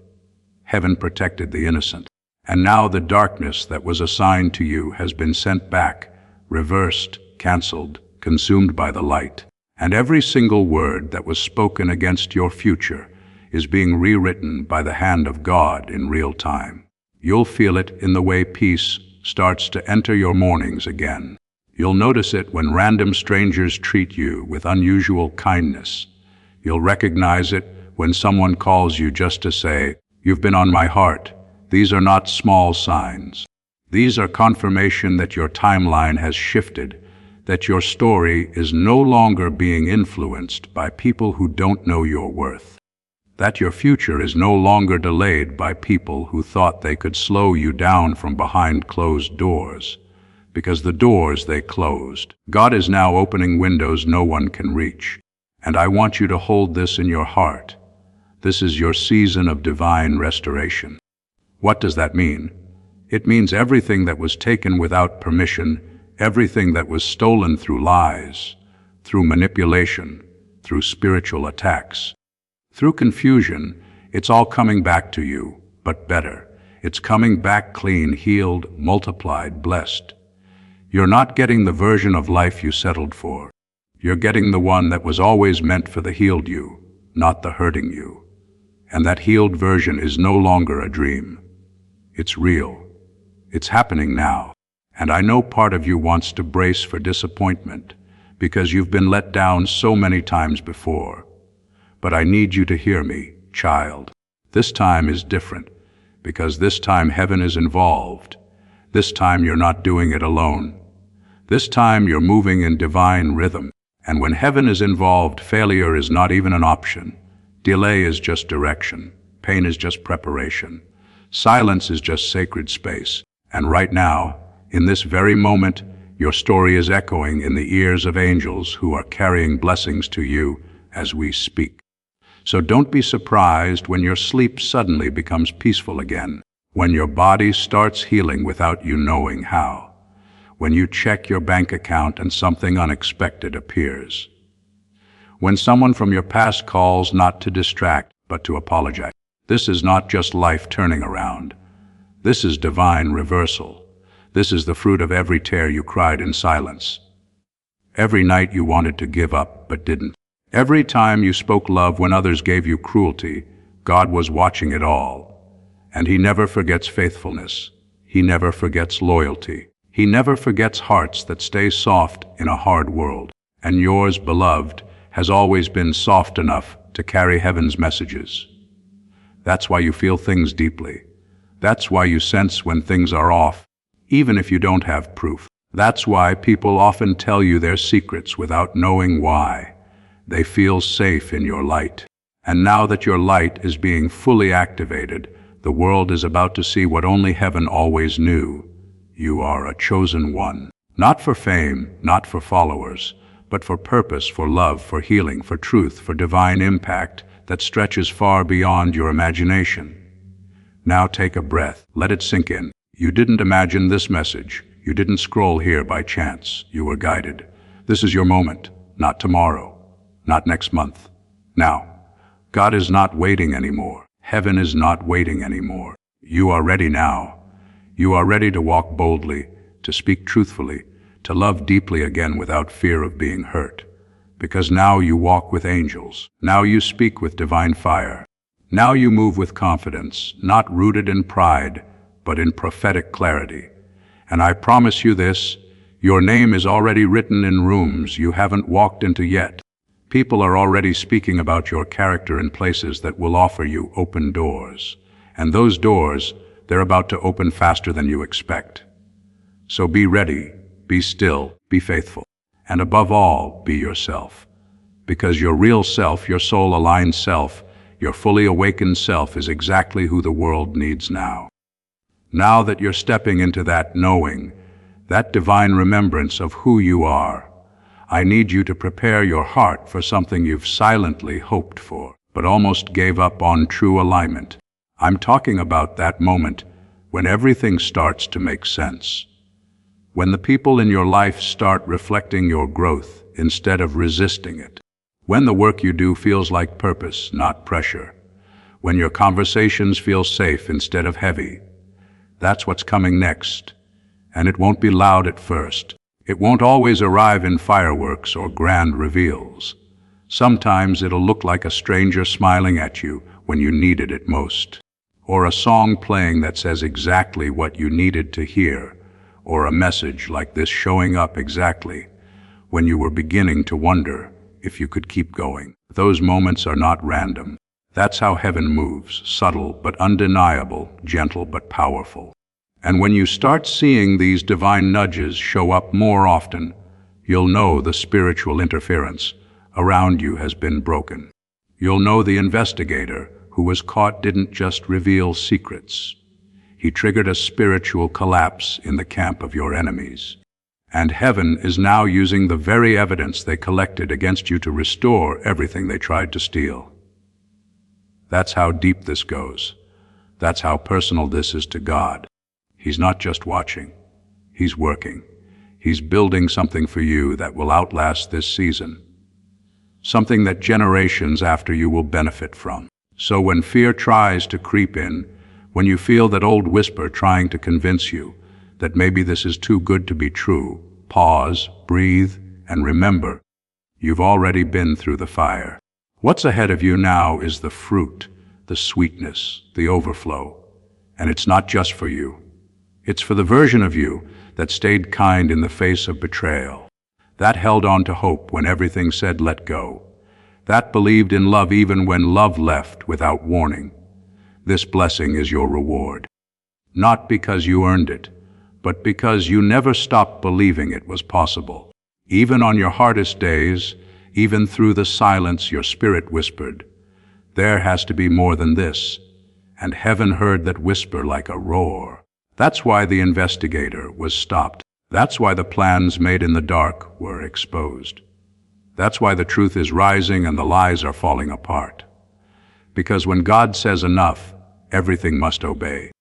Heaven protected the innocent. And now the darkness that was assigned to you has been sent back, reversed, canceled, consumed by the light. And every single word that was spoken against your future is being rewritten by the hand of God in real time. You'll feel it in the way peace starts to enter your mornings again. You'll notice it when random strangers treat you with unusual kindness. You'll recognize it when someone calls you just to say, "You've been on my heart." These are not small signs. These are confirmation that your timeline has shifted, that your story is no longer being influenced by people who don't know your worth, that your future is no longer delayed by people who thought they could slow you down from behind closed doors, because the doors they closed. God is now opening windows no one can reach, and I want you to hold this in your heart. This is your season of divine restoration. What does that mean? It means everything that was taken without permission, everything that was stolen through lies, through manipulation, through spiritual attacks, through confusion, it's all coming back to you, but better. It's coming back clean, healed, multiplied, blessed. You're not getting the version of life you settled for. You're getting the one that was always meant for the healed you, not the hurting you. And that healed version is no longer a dream. It's real. It's happening now. And I know part of you wants to brace for disappointment because you've been let down so many times before. But I need you to hear me, child. This time is different because this time heaven is involved. This time you're not doing it alone. This time you're moving in divine rhythm. And when heaven is involved, failure is not even an option. Delay is just direction. Pain is just preparation. Silence is just sacred space. And right now, in this very moment, your story is echoing in the ears of angels who are carrying blessings to you as we speak. So don't be surprised when your sleep suddenly becomes peaceful again, when your body starts healing without you knowing how, when you check your bank account and something unexpected appears, when someone from your past calls not to distract but to apologize. This is not just life turning around. This is divine reversal. This is the fruit of every tear you cried in silence. Every night you wanted to give up but didn't. Every time you spoke love when others gave you cruelty, God was watching it all. And He never forgets faithfulness. He never forgets loyalty. He never forgets hearts that stay soft in a hard world. And yours, beloved, has always been soft enough to carry heaven's messages. That's why you feel things deeply. That's why you sense when things are off, even if you don't have proof. That's why people often tell you their secrets without knowing why. They feel safe in your light. And now that your light is being fully activated, the world is about to see what only heaven always knew. You are a chosen one. Not for fame, not for followers, but for purpose, for love, for healing, for truth, for divine impact that stretches far beyond your imagination. Now take a breath. Let it sink in. You didn't imagine this message. You didn't scroll here by chance. You were guided. This is your moment, not tomorrow, not next month. Now, God is not waiting anymore. Heaven is not waiting anymore. You are ready now. You are ready to walk boldly, to speak truthfully, to love deeply again without fear of being hurt. Because now you walk with angels. Now you speak with divine fire. Now you move with confidence, not rooted in pride, but in prophetic clarity. And I promise you this, your name is already written in rooms you haven't walked into yet. People are already speaking about your character in places that will offer you open doors. And those doors, they're about to open faster than you expect. So be ready, be still, be faithful. And above all, be yourself. Because your real self, your soul-aligned self, your fully awakened self is exactly who the world needs now. Now that you're stepping into that knowing, that divine remembrance of who you are, I need you to prepare your heart for something you've silently hoped for, but almost gave up on: true alignment. I'm talking about that moment when everything starts to make sense. When the people in your life start reflecting your growth instead of resisting it. When the work you do feels like purpose, not pressure. When your conversations feel safe instead of heavy. That's what's coming next. And it won't be loud at first. It won't always arrive in fireworks or grand reveals. Sometimes it'll look like a stranger smiling at you when you needed it most. Or a song playing that says exactly what you needed to hear. Or a message like this showing up exactly when you were beginning to wonder if you could keep going. Those moments are not random. That's how heaven moves, subtle but undeniable, gentle but powerful. And when you start seeing these divine nudges show up more often, you'll know the spiritual interference around you has been broken. You'll know the investigator who was caught didn't just reveal secrets. He triggered a spiritual collapse in the camp of your enemies. And heaven is now using the very evidence they collected against you to restore everything they tried to steal. That's how deep this goes. That's how personal this is to God. He's not just watching. He's working. He's building something for you that will outlast this season. Something that generations after you will benefit from. So when fear tries to creep in, when you feel that old whisper trying to convince you that maybe this is too good to be true, pause, breathe, and remember, you've already been through the fire. What's ahead of you now is the fruit, the sweetness, the overflow. And it's not just for you. It's for the version of you that stayed kind in the face of betrayal, that held on to hope when everything said let go, that believed in love even when love left without warning. This blessing is your reward. Not because you earned it, but because you never stopped believing it was possible. Even on your hardest days, even through the silence your spirit whispered, there has to be more than this. And heaven heard that whisper like a roar. That's why the investigator was stopped. That's why the plans made in the dark were exposed. That's why the truth is rising and the lies are falling apart. Because when God says enough, everything must obey.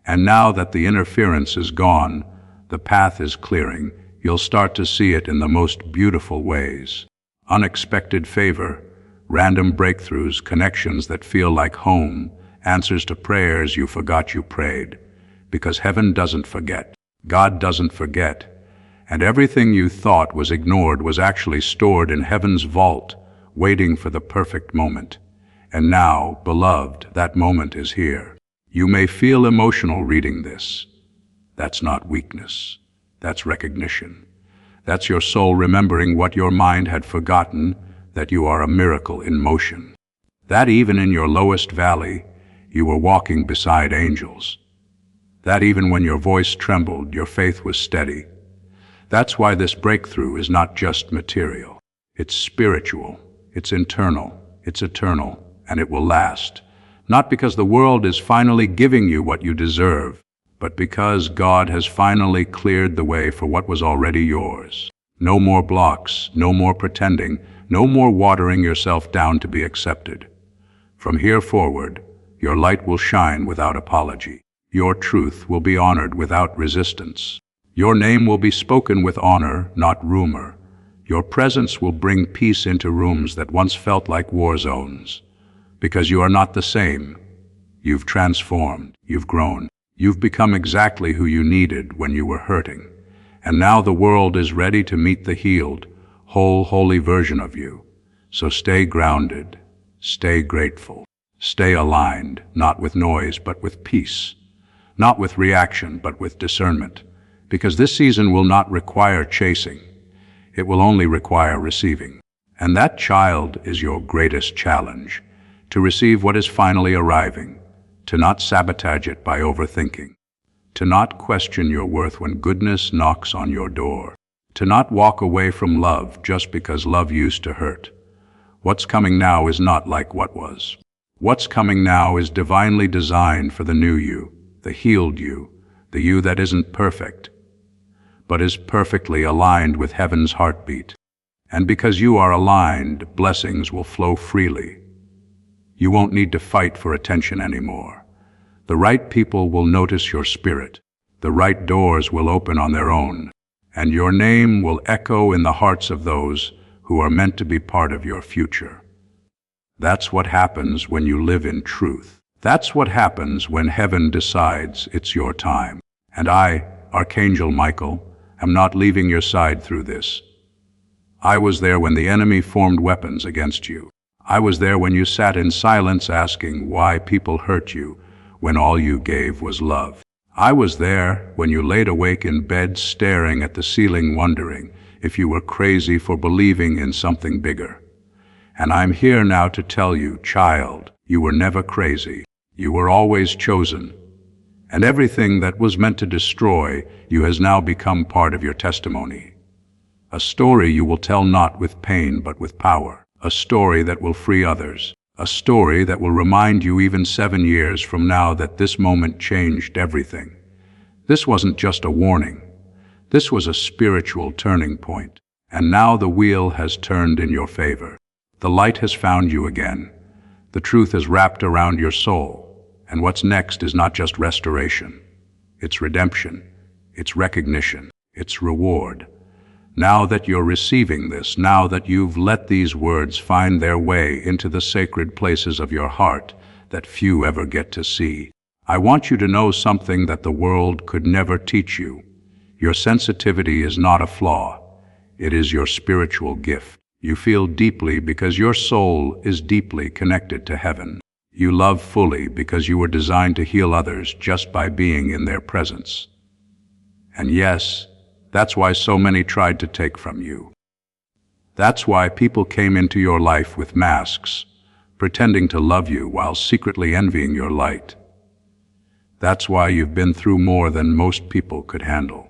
And now that the interference is gone, the path is clearing, you'll start to see it in the most beautiful ways. Unexpected favor, random breakthroughs, connections that feel like home, answers to prayers you forgot you prayed. Because heaven doesn't forget. God doesn't forget. And everything you thought was ignored was actually stored in heaven's vault, waiting for the perfect moment. And now, beloved, that moment is here. You may feel emotional reading this. That's not weakness. That's recognition. That's your soul remembering what your mind had forgotten, that you are a miracle in motion. That even in your lowest valley, you were walking beside angels. That even when your voice trembled, your faith was steady. That's why this breakthrough is not just material. It's spiritual, it's internal, it's eternal, and it will last. Not because the world is finally giving you what you deserve, but because God has finally cleared the way for what was already yours. No more blocks, no more pretending, no more watering yourself down to be accepted. From here forward, your light will shine without apology. Your truth will be honored without resistance. Your name will be spoken with honor, not rumor. Your presence will bring peace into rooms that once felt like war zones. Because you are not the same. You've transformed, you've grown, you've become exactly who you needed when you were hurting. And now the world is ready to meet the healed, whole, holy version of you. So stay grounded, stay grateful, stay aligned, not with noise, but with peace. Not with reaction, but with discernment. Because this season will not require chasing. It will only require receiving. And that child is your greatest challenge. To receive what is finally arriving, to not sabotage it by overthinking, to not question your worth when goodness knocks on your door, to not walk away from love just because love used to hurt, What's coming now is not like what was. What's coming now is divinely designed for the new you, the healed you, the you that isn't perfect, but is perfectly aligned with heaven's heartbeat. And because you are aligned, blessings will flow freely. You won't need to fight for attention anymore. The right people will notice your spirit. The right doors will open on their own, and your name will echo in the hearts of those who are meant to be part of your future. That's what happens when you live in truth. That's what happens when heaven decides it's your time. And I, Archangel Michael, am not leaving your side through this. I was there when the enemy formed weapons against you. I was there when you sat in silence asking why people hurt you when all you gave was love. I was there when you laid awake in bed staring at the ceiling wondering if you were crazy for believing in something bigger. And I'm here now to tell you, child, you were never crazy. You were always chosen. And everything that was meant to destroy you has now become part of your testimony. A story you will tell not with pain but with power. A story that will free others. A story that will remind you even 7 years from now that this moment changed everything. This wasn't just a warning. This was a spiritual turning point. And now the wheel has turned in your favor. The light has found you again. The truth has wrapped around your soul. And what's next is not just restoration. It's redemption. It's recognition. It's reward. Now that you're receiving this, now that you've let these words find their way into the sacred places of your heart that few ever get to see, I want you to know something that the world could never teach you. Your sensitivity is not a flaw. It is your spiritual gift. You feel deeply because your soul is deeply connected to heaven. You love fully because you were designed to heal others just by being in their presence. And yes, that's why so many tried to take from you. That's why people came into your life with masks, pretending to love you while secretly envying your light. That's why you've been through more than most people could handle.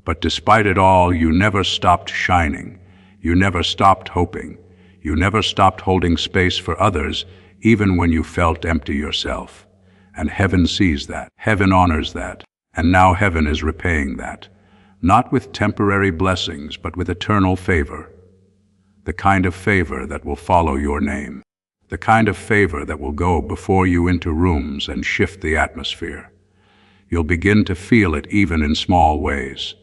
But despite it all, you never stopped shining. You never stopped hoping. You never stopped holding space for others, even when you felt empty yourself. And heaven sees that. Heaven honors that. And now heaven is repaying that. Not with temporary blessings, but with eternal favor. The kind of favor that will follow your name. The kind of favor that will go before you into rooms and shift the atmosphere. You'll begin to feel it even in small ways.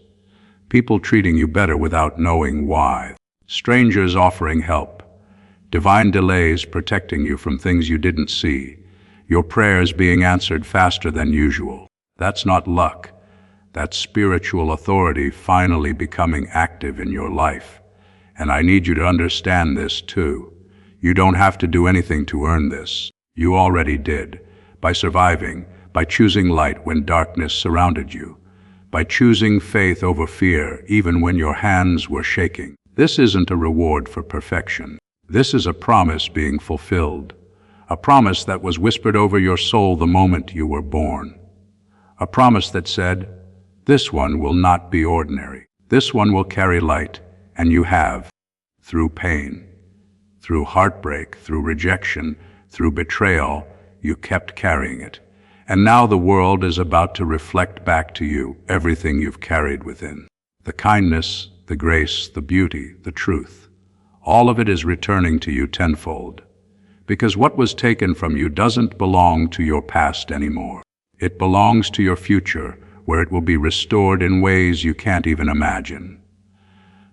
People treating you better without knowing why. Strangers offering help. Divine delays protecting you from things you didn't see. Your prayers being answered faster than usual. That's not luck. That's spiritual authority finally becoming active in your life. And I need you to understand this too. You don't have to do anything to earn this. You already did. By surviving, by choosing light when darkness surrounded you. By choosing faith over fear even when your hands were shaking. This isn't a reward for perfection. This is a promise being fulfilled. A promise that was whispered over your soul the moment you were born. A promise that said, this one will not be ordinary. This one will carry light, and you have. Through pain, through heartbreak, through rejection, through betrayal, you kept carrying it. And now the world is about to reflect back to you everything you've carried within. The kindness, the grace, the beauty, the truth. All of it is returning to you tenfold. Because what was taken from you doesn't belong to your past anymore. It belongs to your future, where it will be restored in ways you can't even imagine.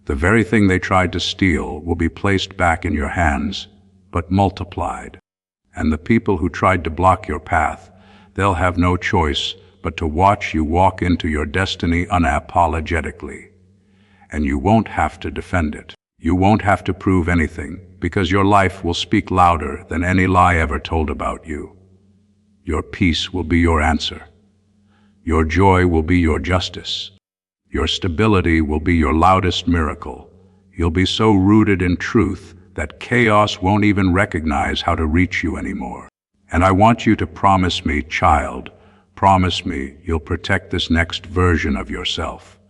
The very thing they tried to steal will be placed back in your hands, but multiplied. And the people who tried to block your path, they'll have no choice but to watch you walk into your destiny unapologetically. And you won't have to defend it. You won't have to prove anything, because your life will speak louder than any lie ever told about you. Your peace will be your answer. Your joy will be your justice. Your stability will be your loudest miracle. You'll be so rooted in truth that chaos won't even recognize how to reach you anymore. And I want you to promise me, child, promise me you'll protect this next version of yourself.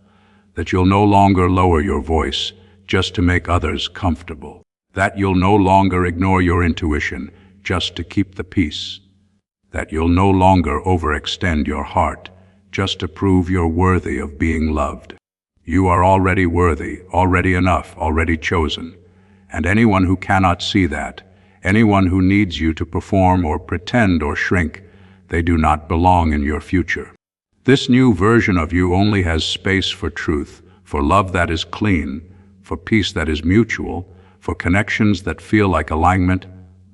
That you'll no longer lower your voice just to make others comfortable. That you'll no longer ignore your intuition just to keep the peace. That you'll no longer overextend your heart just to prove you're worthy of being loved. You are already worthy, already enough, already chosen. And anyone who cannot see that, anyone who needs you to perform or pretend or shrink, they do not belong in your future. This new version of you only has space for truth, for love that is clean, for peace that is mutual, for connections that feel like alignment,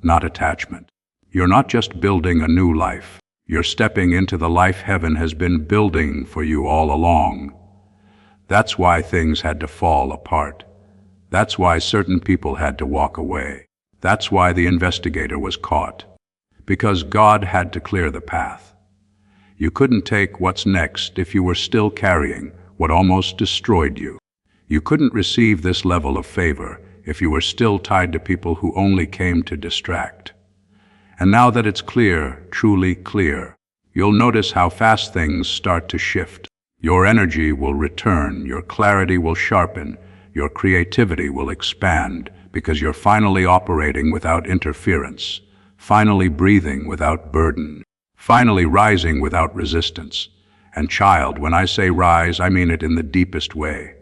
not attachment. You're not just building a new life. You're stepping into the life heaven has been building for you all along. That's why things had to fall apart. That's why certain people had to walk away. That's why the investigator was caught. Because God had to clear the path. You couldn't take what's next if you were still carrying what almost destroyed you. You couldn't receive this level of favor if you were still tied to people who only came to distract. And now that it's clear, truly clear, you'll notice how fast things start to shift. Your energy will return, your clarity will sharpen, your creativity will expand, because you're finally operating without interference, finally breathing without burden, finally rising without resistance. And child, when I say rise, I mean it in the deepest way.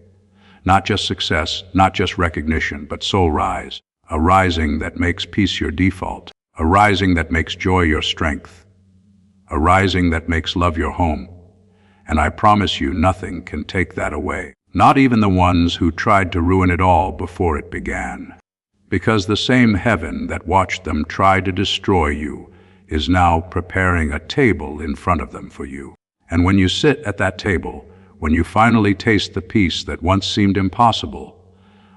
Not just success, not just recognition, but soul rise. A rising that makes peace your default. A rising that makes joy your strength. A rising that makes love your home. And I promise you, nothing can take that away. Not even the ones who tried to ruin it all before it began. Because the same heaven that watched them try to destroy you is now preparing a table in front of them for you. And when you sit at that table, when you finally taste the peace that once seemed impossible,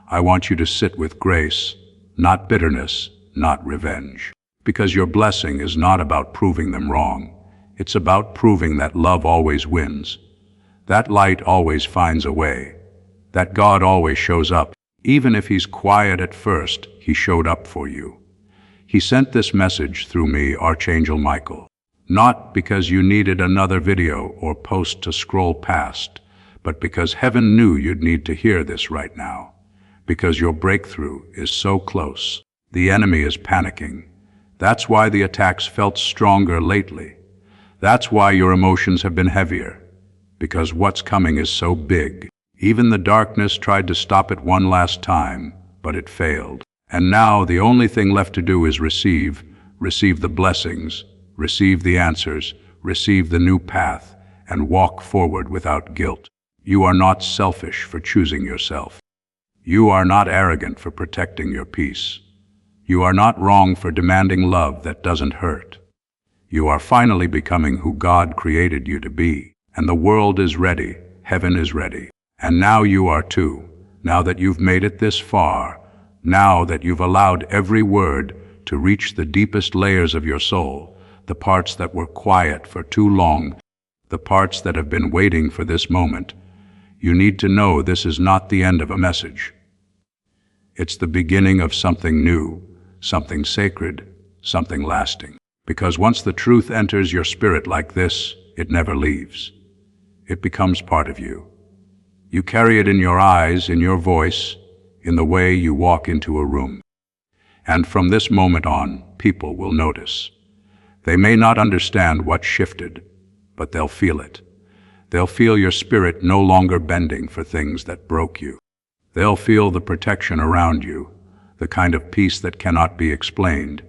I want you to sit with grace, not bitterness, not revenge. Because your blessing is not about proving them wrong. It's about proving that love always wins. That light always finds a way. That God always shows up. Even if he's quiet at first, he showed up for you. He sent this message through me, Archangel Michael. Not because you needed another video or post to scroll past, but because heaven knew you'd need to hear this right now. Because your breakthrough is so close. The enemy is panicking. That's why the attacks felt stronger lately. That's why your emotions have been heavier. Because what's coming is so big. Even the darkness tried to stop it one last time, but it failed. And now the only thing left to do is receive the blessings, receive the answers, receive the new path, and walk forward without guilt. You are not selfish for choosing yourself. You are not arrogant for protecting your peace. You are not wrong for demanding love that doesn't hurt. You are finally becoming who God created you to be. And the world is ready, heaven is ready. And now you are too. Now that you've made it this far, now that you've allowed every word to reach the deepest layers of your soul, the parts that were quiet for too long, the parts that have been waiting for this moment, you need to know this is not the end of a message. It's the beginning of something new, something sacred, something lasting. Because once the truth enters your spirit like this, it never leaves. It becomes part of you. You carry it in your eyes, in your voice, in the way you walk into a room. And from this moment on, people will notice. They may not understand what shifted, but they'll feel it. They'll feel your spirit no longer bending for things that broke you. They'll feel the protection around you, the kind of peace that cannot be explained,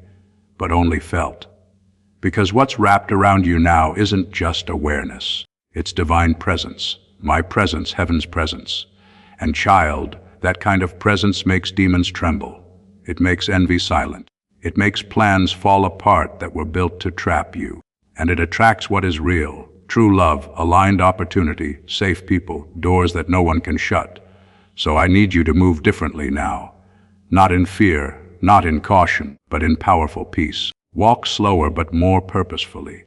but only felt. Because what's wrapped around you now isn't just awareness. It's divine presence, my presence, heaven's presence. And child, that kind of presence makes demons tremble. It makes envy silent. It makes plans fall apart that were built to trap you. And it attracts what is real, true love, aligned opportunity, safe people, doors that no one can shut. So I need you to move differently now. Not in fear, not in caution, but in powerful peace. Walk slower but more purposefully.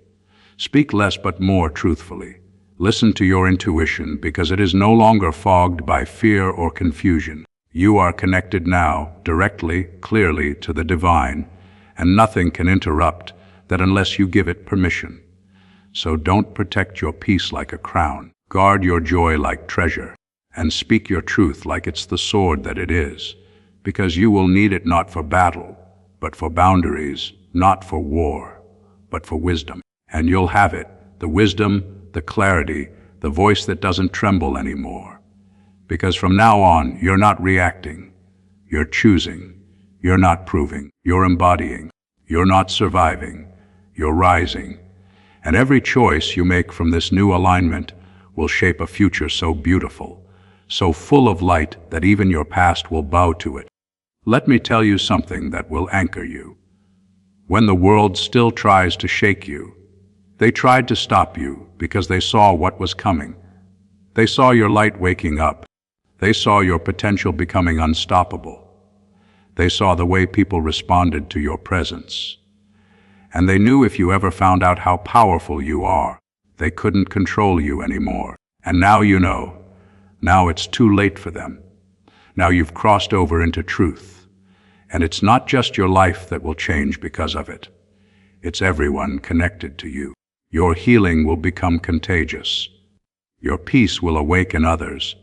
Speak less but more truthfully. Listen to your intuition because it is no longer fogged by fear or confusion. You are connected now, directly, clearly, to the divine, and nothing can interrupt that unless you give it permission. So don't protect your peace like a crown. Guard your joy like treasure, and speak your truth like it's the sword that it is, because you will need it not for battle, but for boundaries, not for war, but for wisdom. And you'll have it, the wisdom, the clarity, the voice that doesn't tremble anymore. Because from now on, you're not reacting, you're choosing, you're not proving, you're embodying, you're not surviving, you're rising. And every choice you make from this new alignment will shape a future so beautiful, so full of light that even your past will bow to it. Let me tell you something that will anchor you. When the world still tries to shake you, they tried to stop you because they saw what was coming. They saw your light waking up. They saw your potential becoming unstoppable. They saw the way people responded to your presence. And they knew if you ever found out how powerful you are, they couldn't control you anymore. And now you know. Now it's too late for them. Now you've crossed over into truth. And it's not just your life that will change because of it. It's everyone connected to you. Your healing will become contagious. Your peace will awaken others.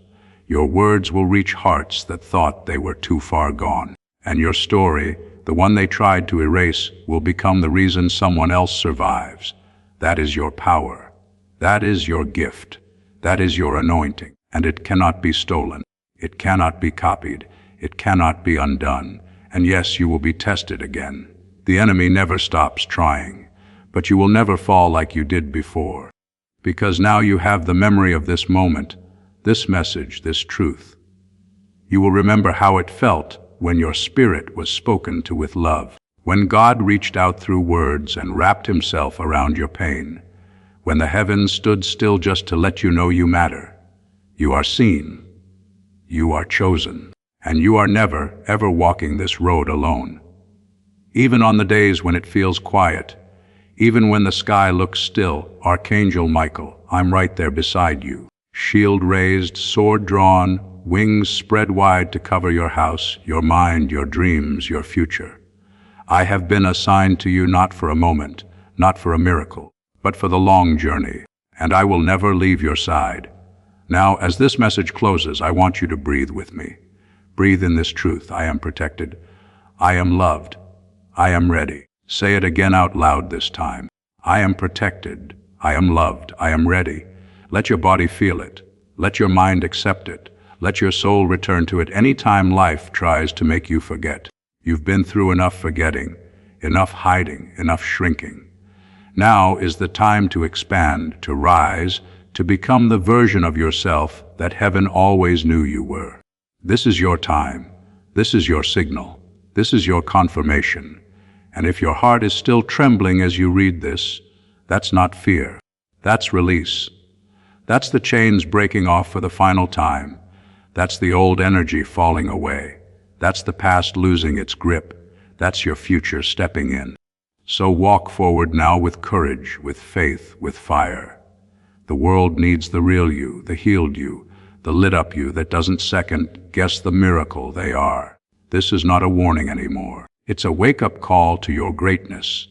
Your words will reach hearts that thought they were too far gone. And your story, the one they tried to erase, will become the reason someone else survives. That is your power. That is your gift. That is your anointing. And it cannot be stolen. It cannot be copied. It cannot be undone. And yes, you will be tested again. The enemy never stops trying. But you will never fall like you did before. Because now you have the memory of this moment, this message, this truth. You will remember how it felt when your spirit was spoken to with love, when God reached out through words and wrapped himself around your pain, when the heavens stood still just to let you know you matter. You are seen, you are chosen, and you are never, ever walking this road alone. Even on the days when it feels quiet, even when the sky looks still, Archangel Michael, I'm right there beside you. Shield raised, sword drawn, wings spread wide to cover your house, your mind, your dreams, your future. I have been assigned to you not for a moment, not for a miracle, but for the long journey, and I will never leave your side. Now, as this message closes, I want you to breathe with me. Breathe in this truth. I am protected. I am loved. I am ready. Say it again out loud this time. I am protected. I am loved. I am ready. Let your body feel it. Let your mind accept it. Let your soul return to it any time life tries to make you forget. You've been through enough forgetting, enough hiding, enough shrinking. Now is the time to expand, to rise, to become the version of yourself that heaven always knew you were. This is your time. This is your signal. This is your confirmation. And if your heart is still trembling as you read this, that's not fear. That's release. That's the chains breaking off for the final time. That's the old energy falling away. That's the past losing its grip. That's your future stepping in. So walk forward now with courage, with faith, with fire. The world needs the real you, the healed you, the lit up you that doesn't second guess the miracle they are. This is not a warning anymore. It's a wake-up call to your greatness.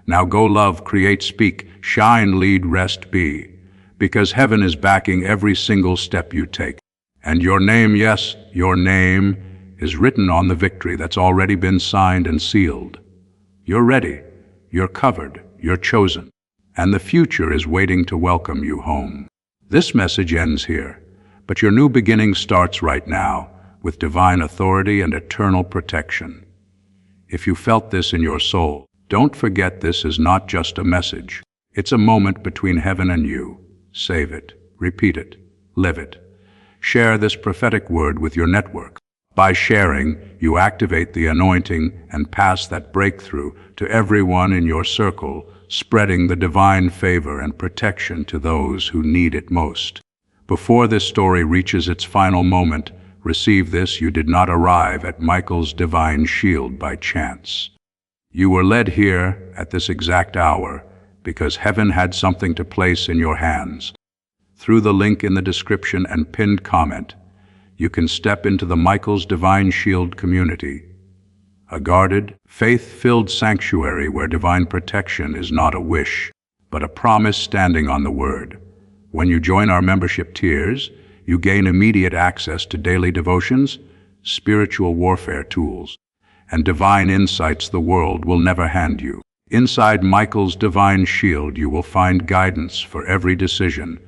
Now go love, create, speak, shine, lead, rest, be. Because heaven is backing every single step you take. And your name, yes, your name is written on the victory that's already been signed and sealed. You're ready, you're covered, you're chosen, and the future is waiting to welcome you home. This message ends here, but your new beginning starts right now with divine authority and eternal protection. If you felt this in your soul, don't forget this is not just a message. It's a moment between heaven and you. Save it, repeat it, live it. Share this prophetic word with your network. By sharing, you activate the anointing and pass that breakthrough to everyone in your circle, spreading the divine favor and protection to those who need it most. Before this story reaches its final moment, receive this: you did not arrive at Michael's divine shield by chance. You were led here at this exact hour because heaven had something to place in your hands. Through the link in the description and pinned comment, you can step into the Michael's Divine Shield community, a guarded, faith-filled sanctuary where divine protection is not a wish, but a promise standing on the word. When you join our membership tiers, you gain immediate access to daily devotions, spiritual warfare tools, and divine insights the world will never hand you. Inside Michael's divine shield you will find guidance for every decision,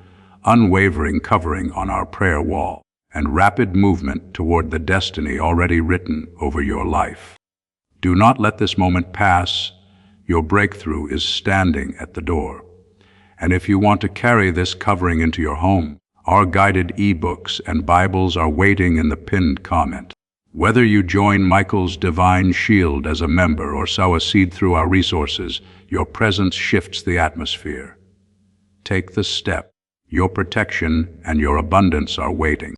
unwavering covering on our prayer wall, and rapid movement toward the destiny already written over your life. Do not let this moment pass. Your breakthrough is standing at the door. And if you want to carry this covering into your home, our guided ebooks and Bibles are waiting in the pinned comment. Whether you join Michael's divine shield as a member or sow a seed through our resources, your presence shifts the atmosphere. Take the step. Your protection and your abundance are waiting.